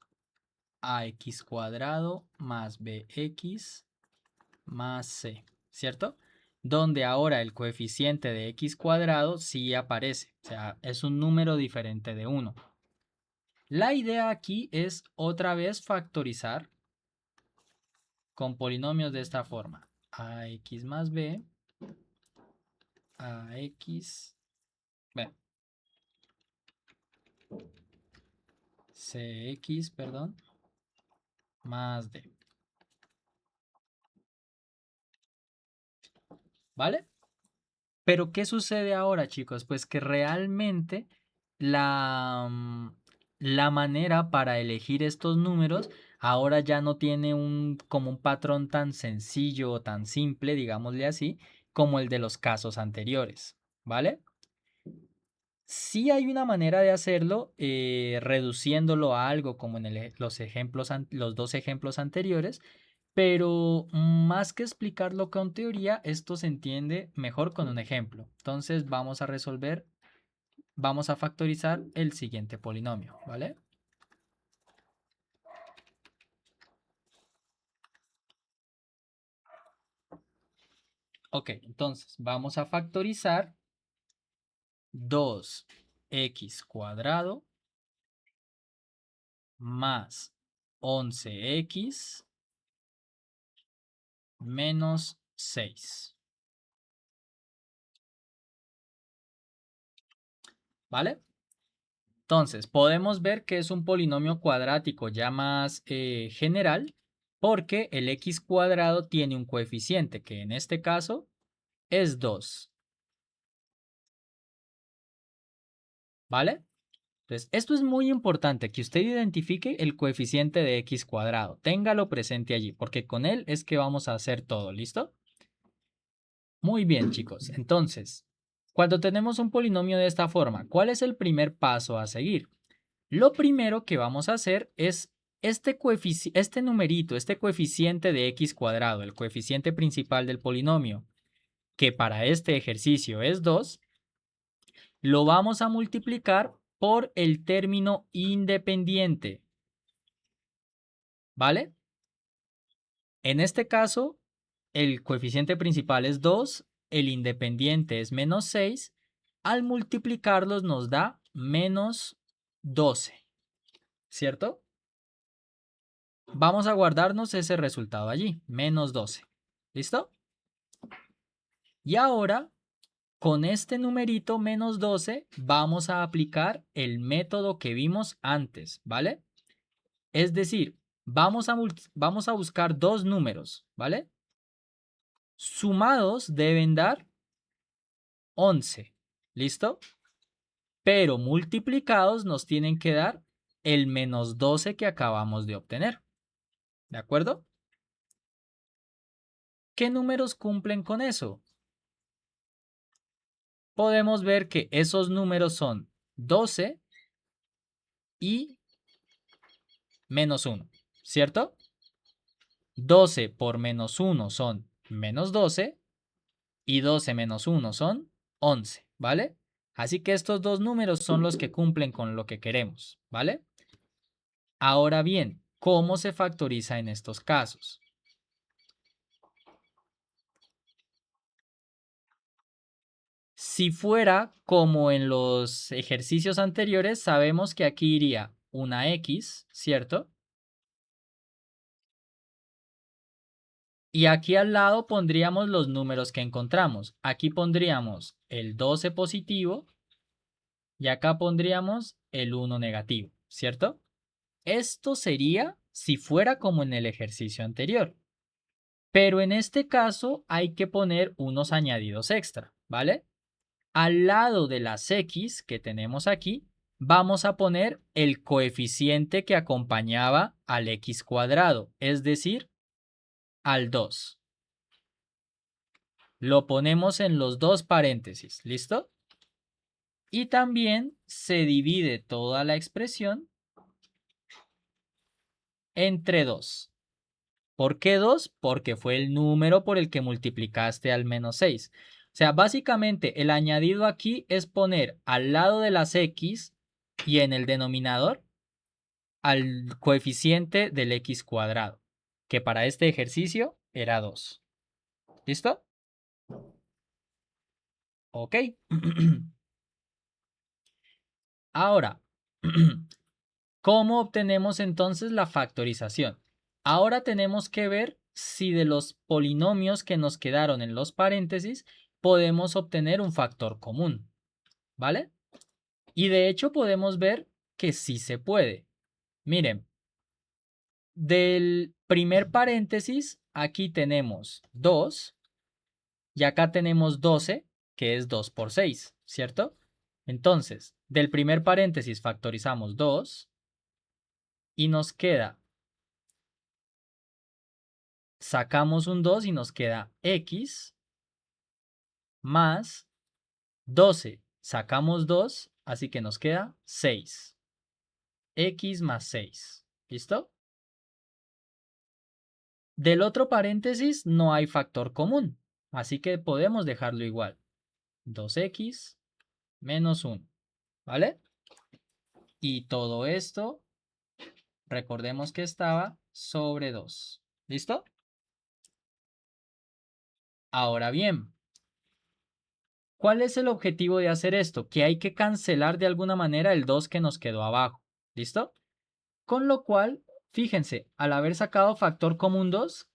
ax cuadrado más bx más c, ¿cierto? Donde ahora el coeficiente de x cuadrado sí aparece, o sea, es un número diferente de 1. La idea aquí es otra vez factorizar con polinomios de esta forma. Ax más b, ax, bueno, cx, perdón, más d. ¿Vale? Pero ¿qué sucede ahora, chicos? Pues que realmente la manera para elegir estos números ahora ya no tiene como un patrón tan sencillo o tan simple, digámosle así, como el de los casos anteriores, ¿vale? Sí hay una manera de hacerlo, reduciéndolo a algo como en los dos ejemplos anteriores, pero más que explicarlo con teoría, esto se entiende mejor con un ejemplo. Entonces vamos a resolver, vamos a factorizar el siguiente polinomio, ¿vale? Ok, entonces vamos a factorizar 2x cuadrado más 11x menos 6. ¿Vale? Entonces, podemos ver que es un polinomio cuadrático ya más general porque el x cuadrado tiene un coeficiente que en este caso es 2. ¿Vale? Entonces, esto es muy importante, que usted identifique el coeficiente de x cuadrado. Téngalo presente allí, porque con él es que vamos a hacer todo. ¿Listo? Muy bien, chicos. Entonces, cuando tenemos un polinomio de esta forma, ¿cuál es el primer paso a seguir? Lo primero que vamos a hacer es este numerito, este coeficiente de x cuadrado, el coeficiente principal del polinomio, que para este ejercicio es 2, lo vamos a multiplicar por el término independiente. ¿Vale? En este caso, el coeficiente principal es 2, el independiente es menos 6. Al multiplicarlos nos da menos 12, ¿cierto? Vamos a guardarnos ese resultado allí, menos 12. ¿Listo? Y ahora, con este numerito menos 12, vamos a aplicar el método que vimos antes, ¿vale? Es decir, vamos a buscar dos números, ¿vale? Sumados deben dar 11, ¿listo? Pero multiplicados nos tienen que dar el menos 12 que acabamos de obtener, ¿de acuerdo? ¿Qué números cumplen con eso? Podemos ver que esos números son 12 y menos 1, ¿cierto? 12 por menos 1 son menos 12 y 12 menos 1 son 11, ¿vale? Así que estos dos números son los que cumplen con lo que queremos, ¿vale? Ahora bien, ¿cómo se factoriza en estos casos? Si fuera como en los ejercicios anteriores, sabemos que aquí iría una X, ¿cierto? Y aquí al lado pondríamos los números que encontramos. Aquí pondríamos el 12 positivo y acá pondríamos el 1 negativo, ¿cierto? Esto sería si fuera como en el ejercicio anterior. Pero en este caso hay que poner unos añadidos extra, ¿vale? Al lado de las X que tenemos aquí, vamos a poner el coeficiente que acompañaba al X cuadrado, es decir, al 2. Lo ponemos en los dos paréntesis, ¿listo? Y también se divide toda la expresión entre 2. ¿Por qué 2? Porque fue el número por el que multiplicaste al menos 6. O sea, básicamente el añadido aquí es poner al lado de las X y en el denominador al coeficiente del X cuadrado, que para este ejercicio era 2. ¿Listo? Ok. Ahora, ¿cómo obtenemos entonces la factorización? Ahora tenemos que ver si de los polinomios que nos quedaron en los paréntesis podemos obtener un factor común, ¿vale? Y de hecho podemos ver que sí se puede. Miren, del primer paréntesis aquí tenemos 2 y acá tenemos 12, que es 2 por 6, ¿cierto? Entonces, del primer paréntesis factorizamos 2 y nos queda, sacamos un 2 y nos queda x más 12. Sacamos 2, así que nos queda 6. X más 6. ¿Listo? Del otro paréntesis no hay factor común, así que podemos dejarlo igual. 2x menos 1, ¿vale? Y todo esto, recordemos que estaba sobre 2. ¿Listo? Ahora bien, ¿cuál es el objetivo de hacer esto? Que hay que cancelar de alguna manera el 2 que nos quedó abajo. ¿Listo? Con lo cual, fíjense, al haber sacado factor común 2,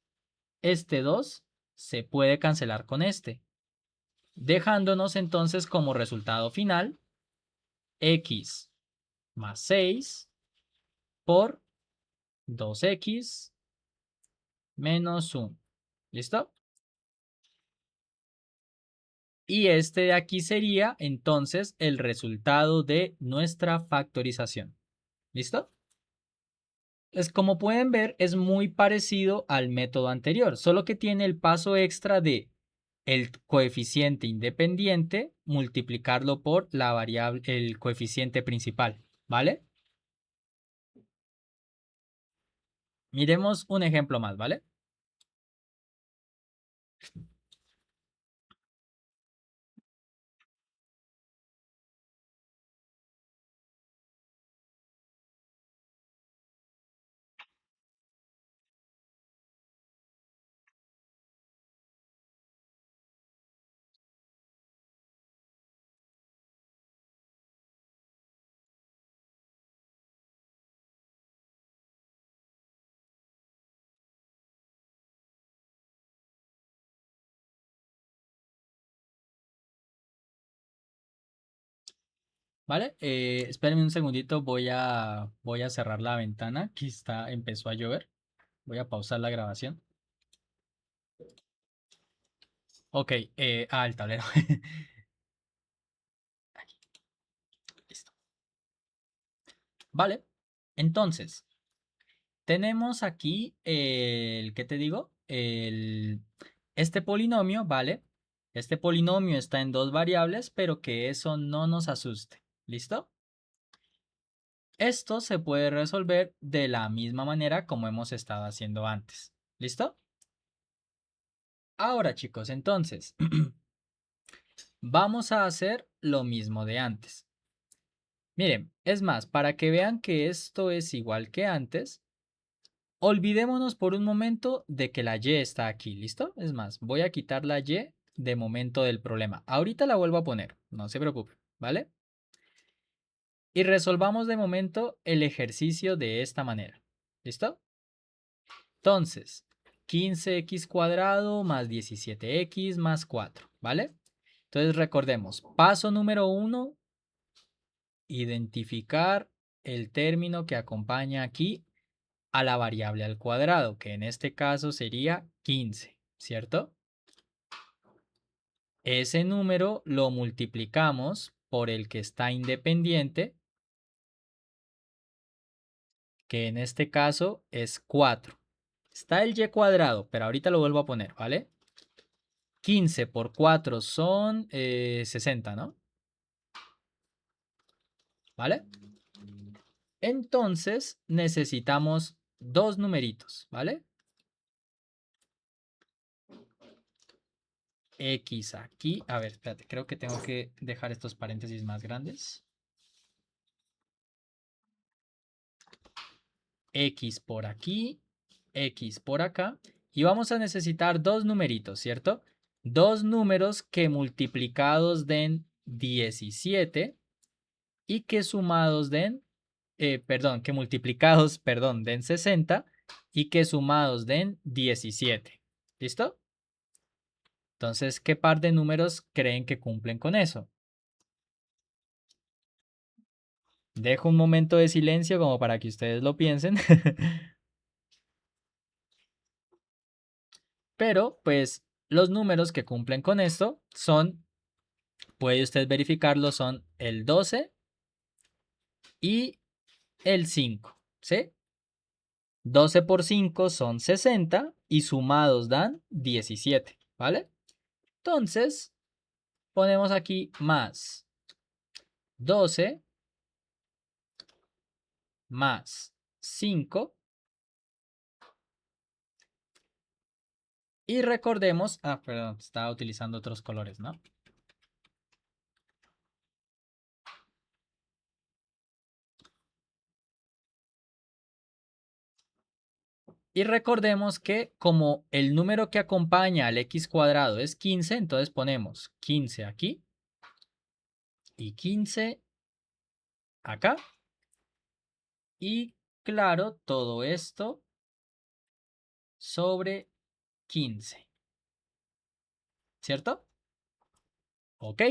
este 2 se puede cancelar con este, dejándonos entonces como resultado final x más 6 por 2x menos 1. ¿Listo? Y este de aquí sería entonces el resultado de nuestra factorización. ¿Listo? Es como pueden ver, es muy parecido al método anterior, solo que tiene el paso extra de el coeficiente independiente multiplicarlo por la variable, el coeficiente principal, ¿vale? Miremos un ejemplo más, ¿vale? ¿Vale? Espérenme un segundito, voy a cerrar la ventana, que empezó a llover. Voy a pausar la grabación. Ok, el tablero. Listo. Vale, entonces, tenemos aquí ¿qué te digo? Este polinomio, ¿vale? Este polinomio está en dos variables, pero que eso no nos asuste. ¿Listo? Esto se puede resolver de la misma manera como hemos estado haciendo antes. ¿Listo? Ahora, chicos, entonces, vamos a hacer lo mismo de antes. Miren, es más, para que vean que esto es igual que antes, olvidémonos por un momento de que la y está aquí, ¿listo? Es más, voy a quitar la y de momento del problema. Ahorita la vuelvo a poner, no se preocupe, ¿vale? Y resolvamos de momento el ejercicio de esta manera, ¿listo? Entonces, 15x cuadrado más 17x más 4, ¿vale? Entonces recordemos, paso número 1, identificar el término que acompaña aquí a la variable al cuadrado, que en este caso sería 15, ¿cierto? Ese número lo multiplicamos por el que está independiente, que en este caso es 4. Está el y cuadrado, pero ahorita lo vuelvo a poner, ¿vale? 15 por 4 son 60, ¿no? ¿Vale? Entonces necesitamos dos numeritos, ¿vale? X aquí. A ver, espérate, creo que tengo que dejar estos paréntesis más grandes. X por aquí, X por acá. Y vamos a necesitar dos numeritos, ¿cierto? Dos números que multiplicados den 17 y que sumados den, perdón, que multiplicados, perdón, den 60 y que sumados den 17. ¿Listo? Entonces, ¿qué par de números creen que cumplen con eso? Dejo un momento de silencio como para que ustedes lo piensen. Pero, pues, los números que cumplen con esto son, puede usted verificarlo, son el 12 y el 5, ¿sí? 12 por 5 son 60 y sumados dan 17, ¿vale? Entonces, ponemos aquí más 12 más 5 Y recordemos, perdón, estaba utilizando otros colores, ¿no? Y recordemos que como el número que acompaña al x cuadrado es 15, entonces ponemos 15 aquí y 15 acá. Y claro, todo esto sobre 15, ¿cierto? Ok,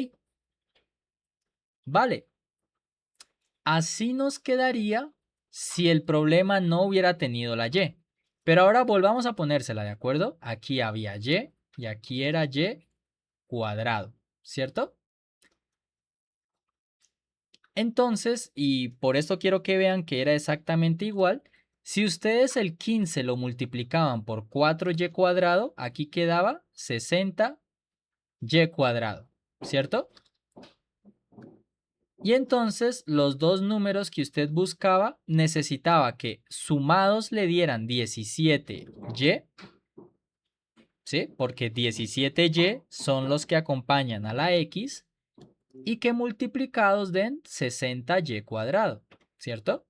vale. Así nos quedaría si el problema no hubiera tenido la y. Pero ahora volvamos a ponérsela, ¿de acuerdo? Aquí había y aquí era y cuadrado, ¿cierto? Entonces, y por esto quiero que vean que era exactamente igual, si ustedes el 15 lo multiplicaban por 4y cuadrado, aquí quedaba 60y cuadrado, ¿cierto? Y entonces los dos números que usted buscaba necesitaba que sumados le dieran 17y, ¿sí? Porque 17y son los que acompañan a la x y que multiplicados den 60y cuadrado, ¿cierto?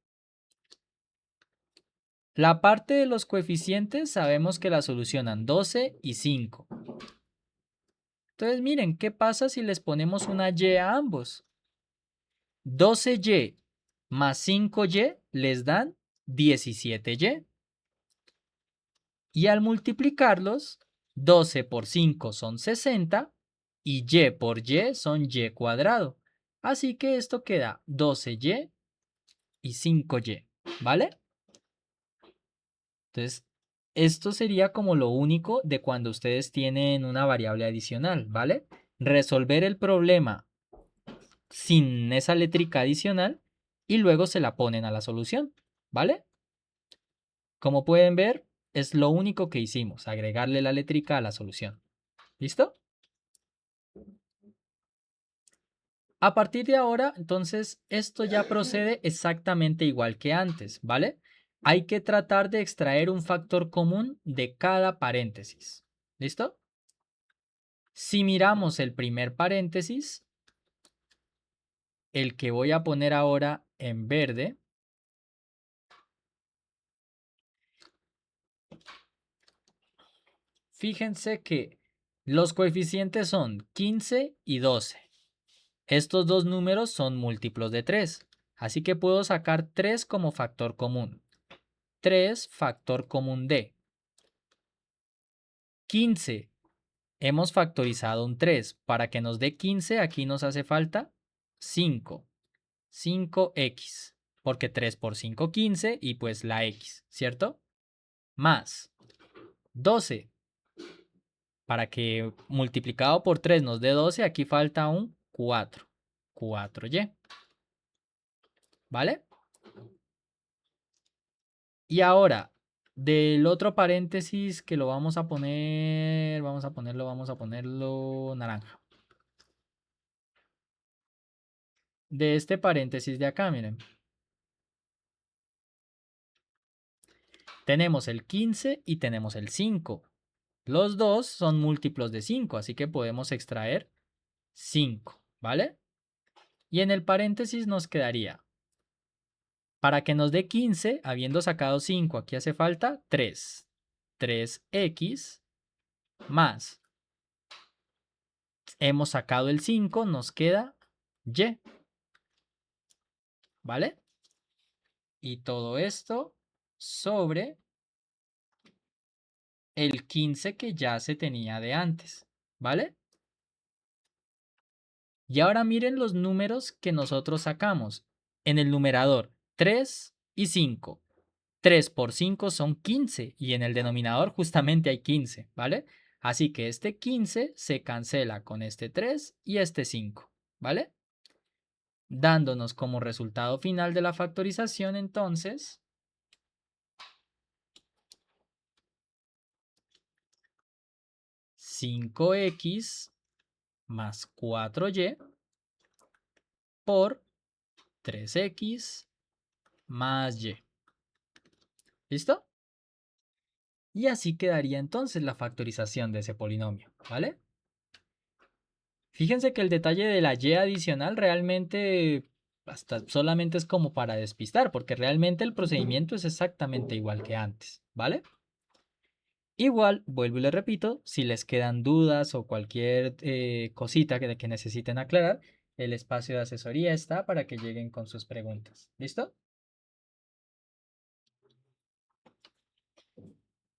La parte de los coeficientes sabemos que la solucionan 12 y 5. Entonces miren, ¿qué pasa si les ponemos una y a ambos? 12y más 5y les dan 17y. Y al multiplicarlos, 12 por 5 son 60 y y por y son y cuadrado. Así que esto queda 12y y 5y, ¿vale? Entonces, esto sería como lo único de cuando ustedes tienen una variable adicional, ¿vale? Resolver el problema sin esa létrica adicional y luego se la ponen a la solución, ¿vale? Como pueden ver, es lo único que hicimos, agregarle la létrica a la solución. ¿Listo? A partir de ahora, entonces, esto ya procede exactamente igual que antes, ¿vale? Hay que tratar de extraer un factor común de cada paréntesis. ¿Listo? Si miramos el primer paréntesis, el que voy a poner ahora en verde, fíjense que los coeficientes son 15 y 12. Estos dos números son múltiplos de 3, así que puedo sacar 3 como factor común. 3 factor común de 15. Hemos factorizado un 3. Para que nos dé 15, aquí nos hace falta 5. 5x. Porque 3 por 5, 15 y pues la x, ¿cierto? Más 12. Para que multiplicado por 3 nos dé 12, aquí falta un 4. 4y. ¿Vale? Y ahora, del otro paréntesis que lo vamos a poner, vamos a ponerlo naranja. De este paréntesis de acá, miren. Tenemos el 15 y tenemos el 5. Los dos son múltiplos de 5, así que podemos extraer 5, ¿vale? Y en el paréntesis nos quedaría, para que nos dé 15, habiendo sacado 5, aquí hace falta 3. 3x más, hemos sacado el 5, nos queda y, ¿vale? Y todo esto sobre el 15 que ya se tenía de antes, ¿vale? Y ahora miren los números que nosotros sacamos. En el numerador, 3 y 5. 3 por 5 son 15 y en el denominador justamente hay 15, ¿vale? Así que este 15 se cancela con este 3 y este 5, ¿vale? Dándonos como resultado final de la factorización entonces 5x más 4y por 3x más y. ¿Listo? Y así quedaría entonces la factorización de ese polinomio, ¿vale? Fíjense que el detalle de la y adicional realmente hasta solamente es como para despistar, porque realmente el procedimiento es exactamente igual que antes, ¿vale? Igual, vuelvo y les repito, si les quedan dudas o cualquier cosita que necesiten aclarar, el espacio de asesoría está para que lleguen con sus preguntas. ¿Listo?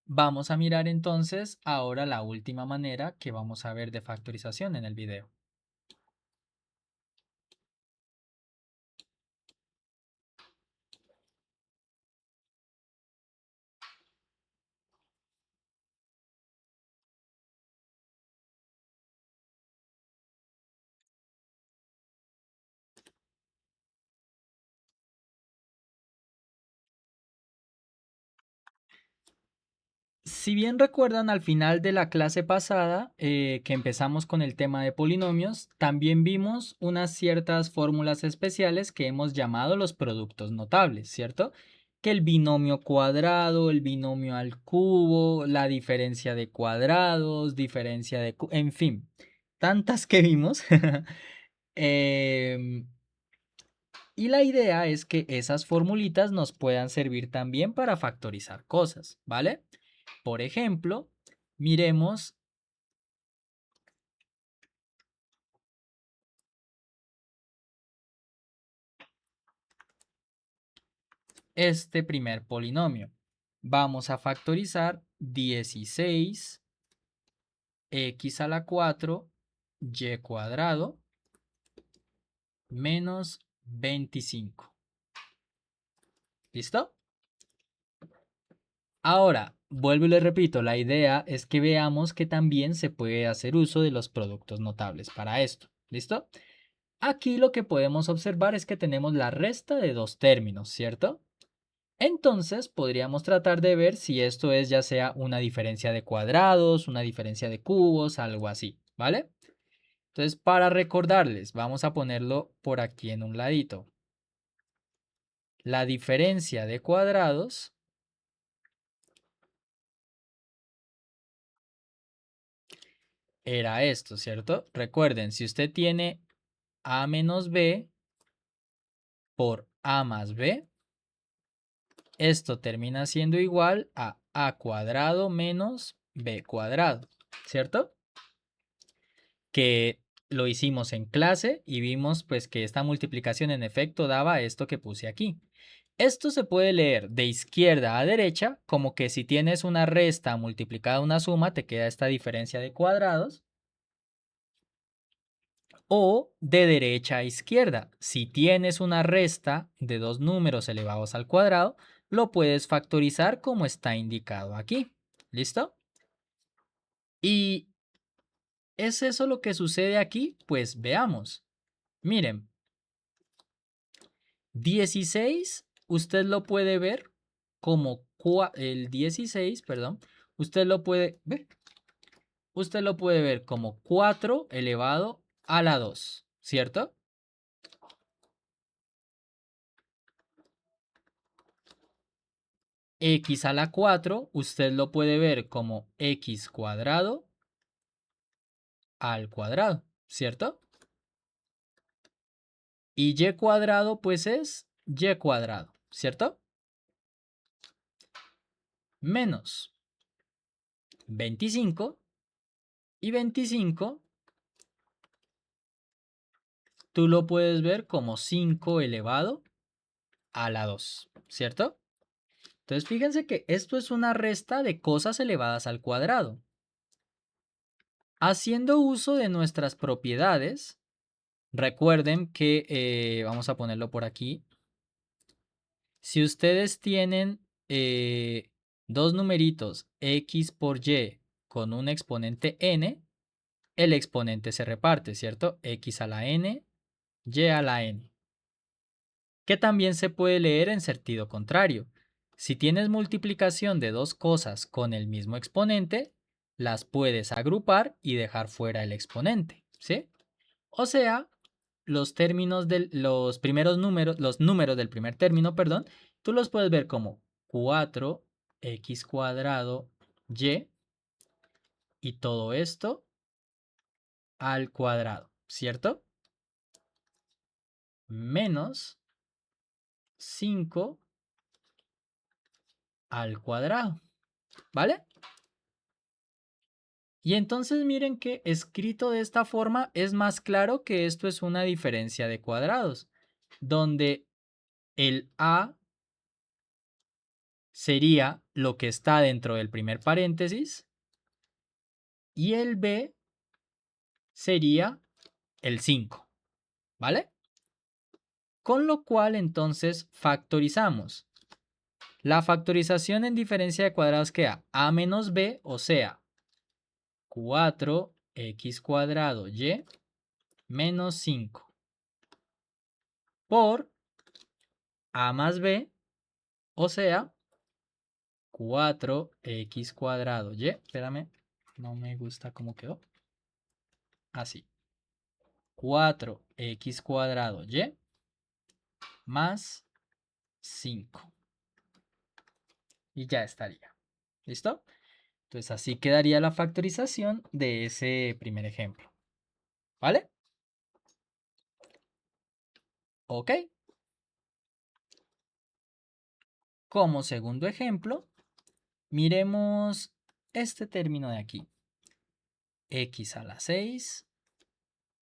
Vamos a mirar entonces ahora la última manera que vamos a ver de factorización en el video. Si bien recuerdan al final de la clase pasada que empezamos con el tema de polinomios, también vimos unas ciertas fórmulas especiales que hemos llamado los productos notables, ¿cierto? Que el binomio cuadrado, el binomio al cubo, la diferencia de cuadrados, diferencia de... En fin, tantas que vimos. Em, y la idea es que esas formulitas nos puedan servir también para factorizar cosas, ¿vale? Por ejemplo, miremos este primer polinomio. Vamos a factorizar 16x a la 4 y cuadrado menos 25. ¿Listo? Ahora, vuelvo y le repito, la idea es que veamos que también se puede hacer uso de los productos notables para esto. ¿Listo? Aquí lo que podemos observar es que tenemos la resta de dos términos, ¿cierto? Entonces podríamos tratar de ver si esto es ya sea una diferencia de cuadrados, una diferencia de cubos, algo así, ¿vale? Entonces para recordarles, vamos a ponerlo por aquí en un ladito. La diferencia de cuadrados era esto, ¿cierto? Recuerden, si usted tiene a menos b por a más b, esto termina siendo igual a cuadrado menos b cuadrado, ¿cierto? Que lo hicimos en clase y vimos pues que esta multiplicación en efecto daba esto que puse aquí. Esto se puede leer de izquierda a derecha como que si tienes una resta multiplicada a una suma te queda esta diferencia de cuadrados, o de derecha a izquierda. Si tienes una resta de dos números elevados al cuadrado, lo puedes factorizar como está indicado aquí. ¿Listo? ¿Y es eso lo que sucede aquí? Pues veamos. Miren, 16, usted lo puede ver como el 16, perdón, usted lo puede ver como 4 elevado a la 2, ¿cierto? X a la 4, usted lo puede ver como x cuadrado al cuadrado, ¿cierto? Y y cuadrado pues es y cuadrado, ¿cierto? Menos 25, y 25 tú lo puedes ver como 5 elevado a la 2, ¿cierto? Entonces fíjense que esto es una resta de cosas elevadas al cuadrado. Haciendo uso de nuestras propiedades, recuerden que, vamos a ponerlo por aquí, si ustedes tienen dos numeritos x por y con un exponente n, el exponente se reparte, ¿cierto? X a la n, y a la n, que también se puede leer en sentido contrario. Si tienes multiplicación de dos cosas con el mismo exponente, las puedes agrupar y dejar fuera el exponente, ¿sí? O sea, los términos de los primeros números, los números del primer término, perdón, tú los puedes ver como 4x cuadrado y y todo esto al cuadrado, ¿cierto? Menos 5 al cuadrado, ¿vale? Y entonces miren que escrito de esta forma es más claro que esto es una diferencia de cuadrados, donde el a sería lo que está dentro del primer paréntesis y el b sería el 5, ¿vale? Con lo cual entonces factorizamos. La factorización en diferencia de cuadrados queda a menos b, o sea, 4x cuadrado y menos 5 por a más b, o sea, 4x cuadrado y, espérame, no me gusta cómo quedó, así, 4x cuadrado y más 5 y ya estaría, ¿listo? Entonces así quedaría la factorización de ese primer ejemplo, ¿vale? Ok. Como segundo ejemplo, miremos este término de aquí, x a la 6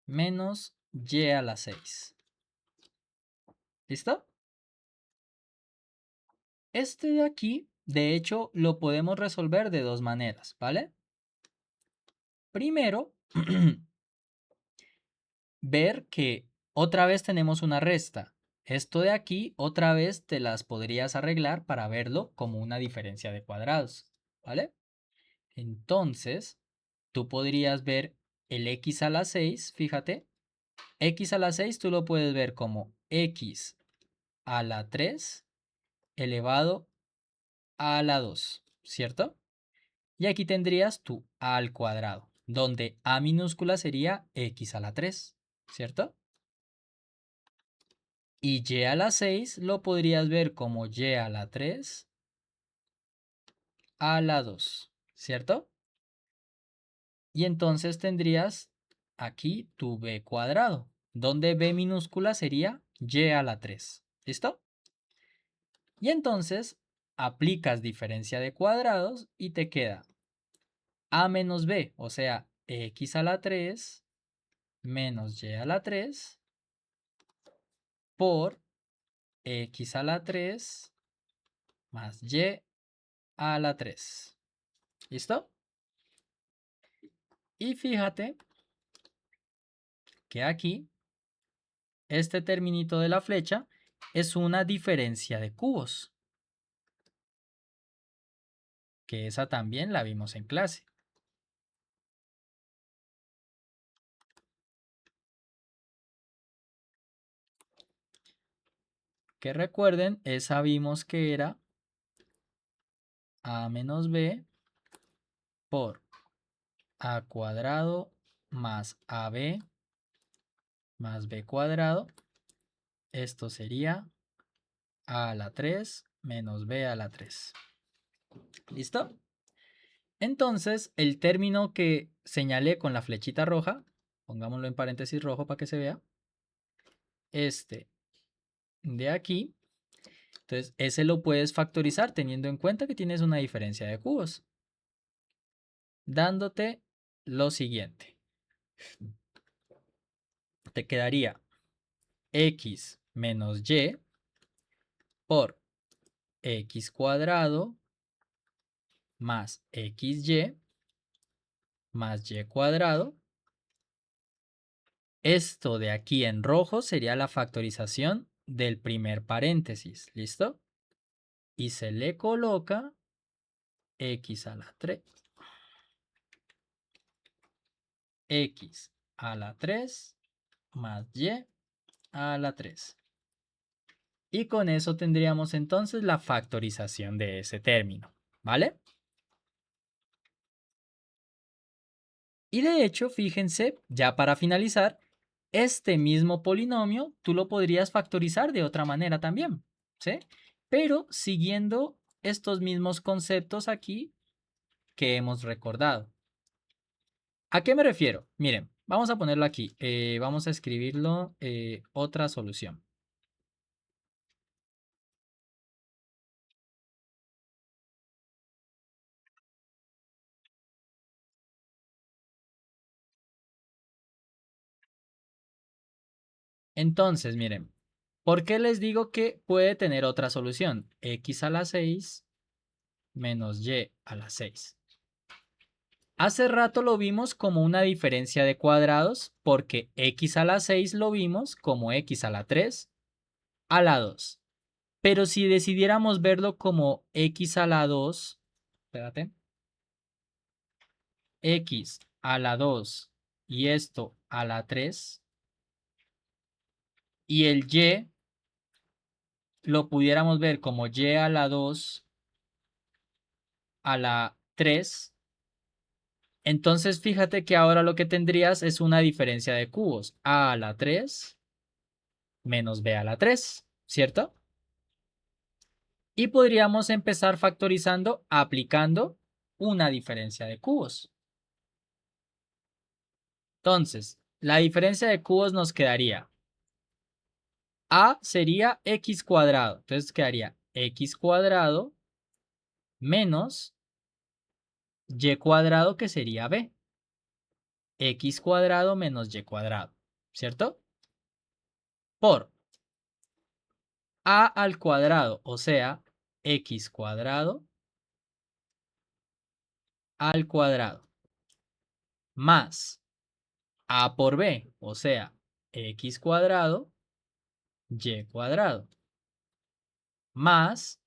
menos y a la 6. ¿Listo? Este de aquí, de hecho, lo podemos resolver de dos maneras, ¿vale? Primero, ver que otra vez tenemos una resta. Esto de aquí, otra vez te las podrías arreglar para verlo como una diferencia de cuadrados, ¿vale? Entonces, tú podrías ver el x a la 6, fíjate, x a la 6 tú lo puedes ver como x a la 3 elevado a la 2, ¿cierto? Y aquí tendrías tu a al cuadrado, donde a minúscula sería x a la 3, ¿cierto? Y y a la 6 lo podrías ver como y a la 3 a la 2, ¿cierto? Y entonces tendrías aquí tu b cuadrado, donde b minúscula sería y a la 3, ¿listo? Y entonces aplicas diferencia de cuadrados y te queda a menos b, o sea, x a la 3 menos y a la 3 por x a la 3 más y a la 3. ¿Listo? Y fíjate que aquí, este terminito de la flecha es una diferencia de cubos, que esa también la vimos en clase. Que recuerden, esa vimos que era a menos b por a cuadrado más ab más b cuadrado. Esto sería a la 3 menos b a la 3. ¿Listo? Entonces, el término que señalé con la flechita roja, pongámoslo en paréntesis rojo para que se vea, este de aquí, entonces ese lo puedes factorizar teniendo en cuenta que tienes una diferencia de cubos, dándote lo siguiente. Te quedaría x menos y por x cuadrado más xy más y cuadrado. Esto de aquí en rojo sería la factorización del primer paréntesis, ¿listo? Y se le coloca x a la 3, x a la 3 más y a la 3. Y con eso tendríamos entonces la factorización de ese término, ¿vale? Y de hecho, fíjense, ya para finalizar, este mismo polinomio tú lo podrías factorizar de otra manera también, ¿sí? Pero siguiendo estos mismos conceptos aquí que hemos recordado. ¿A qué me refiero? Miren, vamos a ponerlo aquí. Vamos a escribirlo otra solución. Entonces, miren, ¿por qué les digo que puede tener otra solución? X a la 6 menos y a la 6. Hace rato lo vimos como una diferencia de cuadrados porque x a la 6 lo vimos como x a la 3 a la 2. Pero si decidiéramos verlo como x a la 2, espérate, x a la 2 y esto a la 3, y el y lo pudiéramos ver como y a la 2 a la 3, entonces fíjate que ahora lo que tendrías es una diferencia de cubos, a la 3 menos b a la 3, ¿cierto? Y podríamos empezar factorizando aplicando una diferencia de cubos. Entonces, la diferencia de cubos nos quedaría, a sería x cuadrado, entonces quedaría x cuadrado menos y cuadrado, que sería b, x cuadrado menos y cuadrado, ¿cierto? Por a al cuadrado, o sea, x cuadrado al cuadrado, más a por b, o sea, x cuadrado y cuadrado, más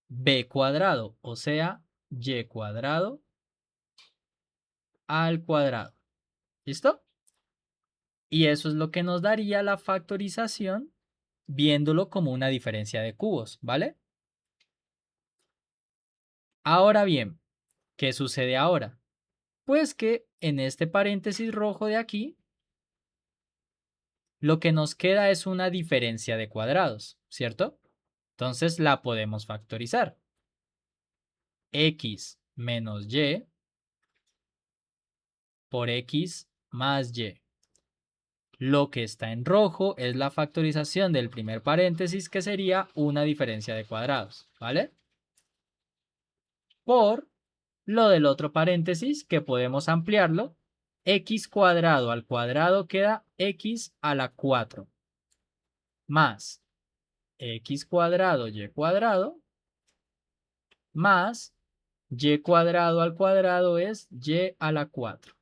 b cuadrado, o sea, y cuadrado al cuadrado. ¿Listo? Y eso es lo que nos daría la factorización viéndolo como una diferencia de cubos, ¿vale? Ahora bien, ¿qué sucede ahora? Pues que en este paréntesis rojo de aquí, lo que nos queda es una diferencia de cuadrados, ¿cierto? Entonces la podemos factorizar. X menos y por x más y. Lo que está en rojo es la factorización del primer paréntesis, que sería una diferencia de cuadrados, ¿vale? Por lo del otro paréntesis, que podemos ampliarlo, x cuadrado al cuadrado queda x a la 4 más x cuadrado y cuadrado más y cuadrado al cuadrado es y a la 4,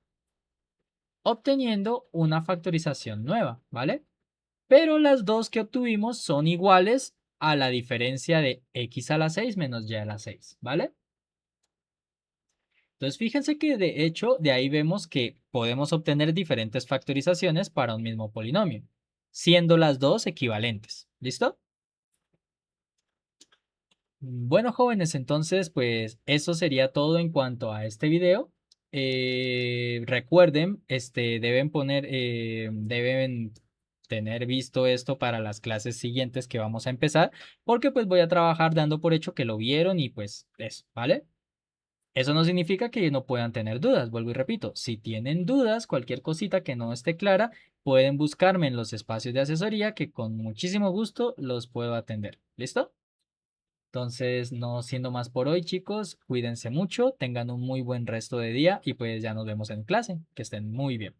obteniendo una factorización nueva, ¿vale? Pero las dos que obtuvimos son iguales a la diferencia de x a la 6 menos y a la 6, ¿vale? Entonces fíjense que de hecho de ahí vemos que podemos obtener diferentes factorizaciones para un mismo polinomio, siendo las dos equivalentes. ¿Listo? Bueno, jóvenes, entonces pues eso sería todo en cuanto a este video. Recuerden, deben tener visto esto para las clases siguientes que vamos a empezar, porque pues voy a trabajar dando por hecho que lo vieron y pues eso, ¿vale? Eso no significa que no puedan tener dudas, vuelvo y repito, si tienen dudas, cualquier cosita que no esté clara, pueden buscarme en los espacios de asesoría que con muchísimo gusto los puedo atender. ¿Listo? Entonces, no siendo más por hoy, chicos, cuídense mucho, tengan un muy buen resto de día y pues ya nos vemos en clase. Que estén muy bien.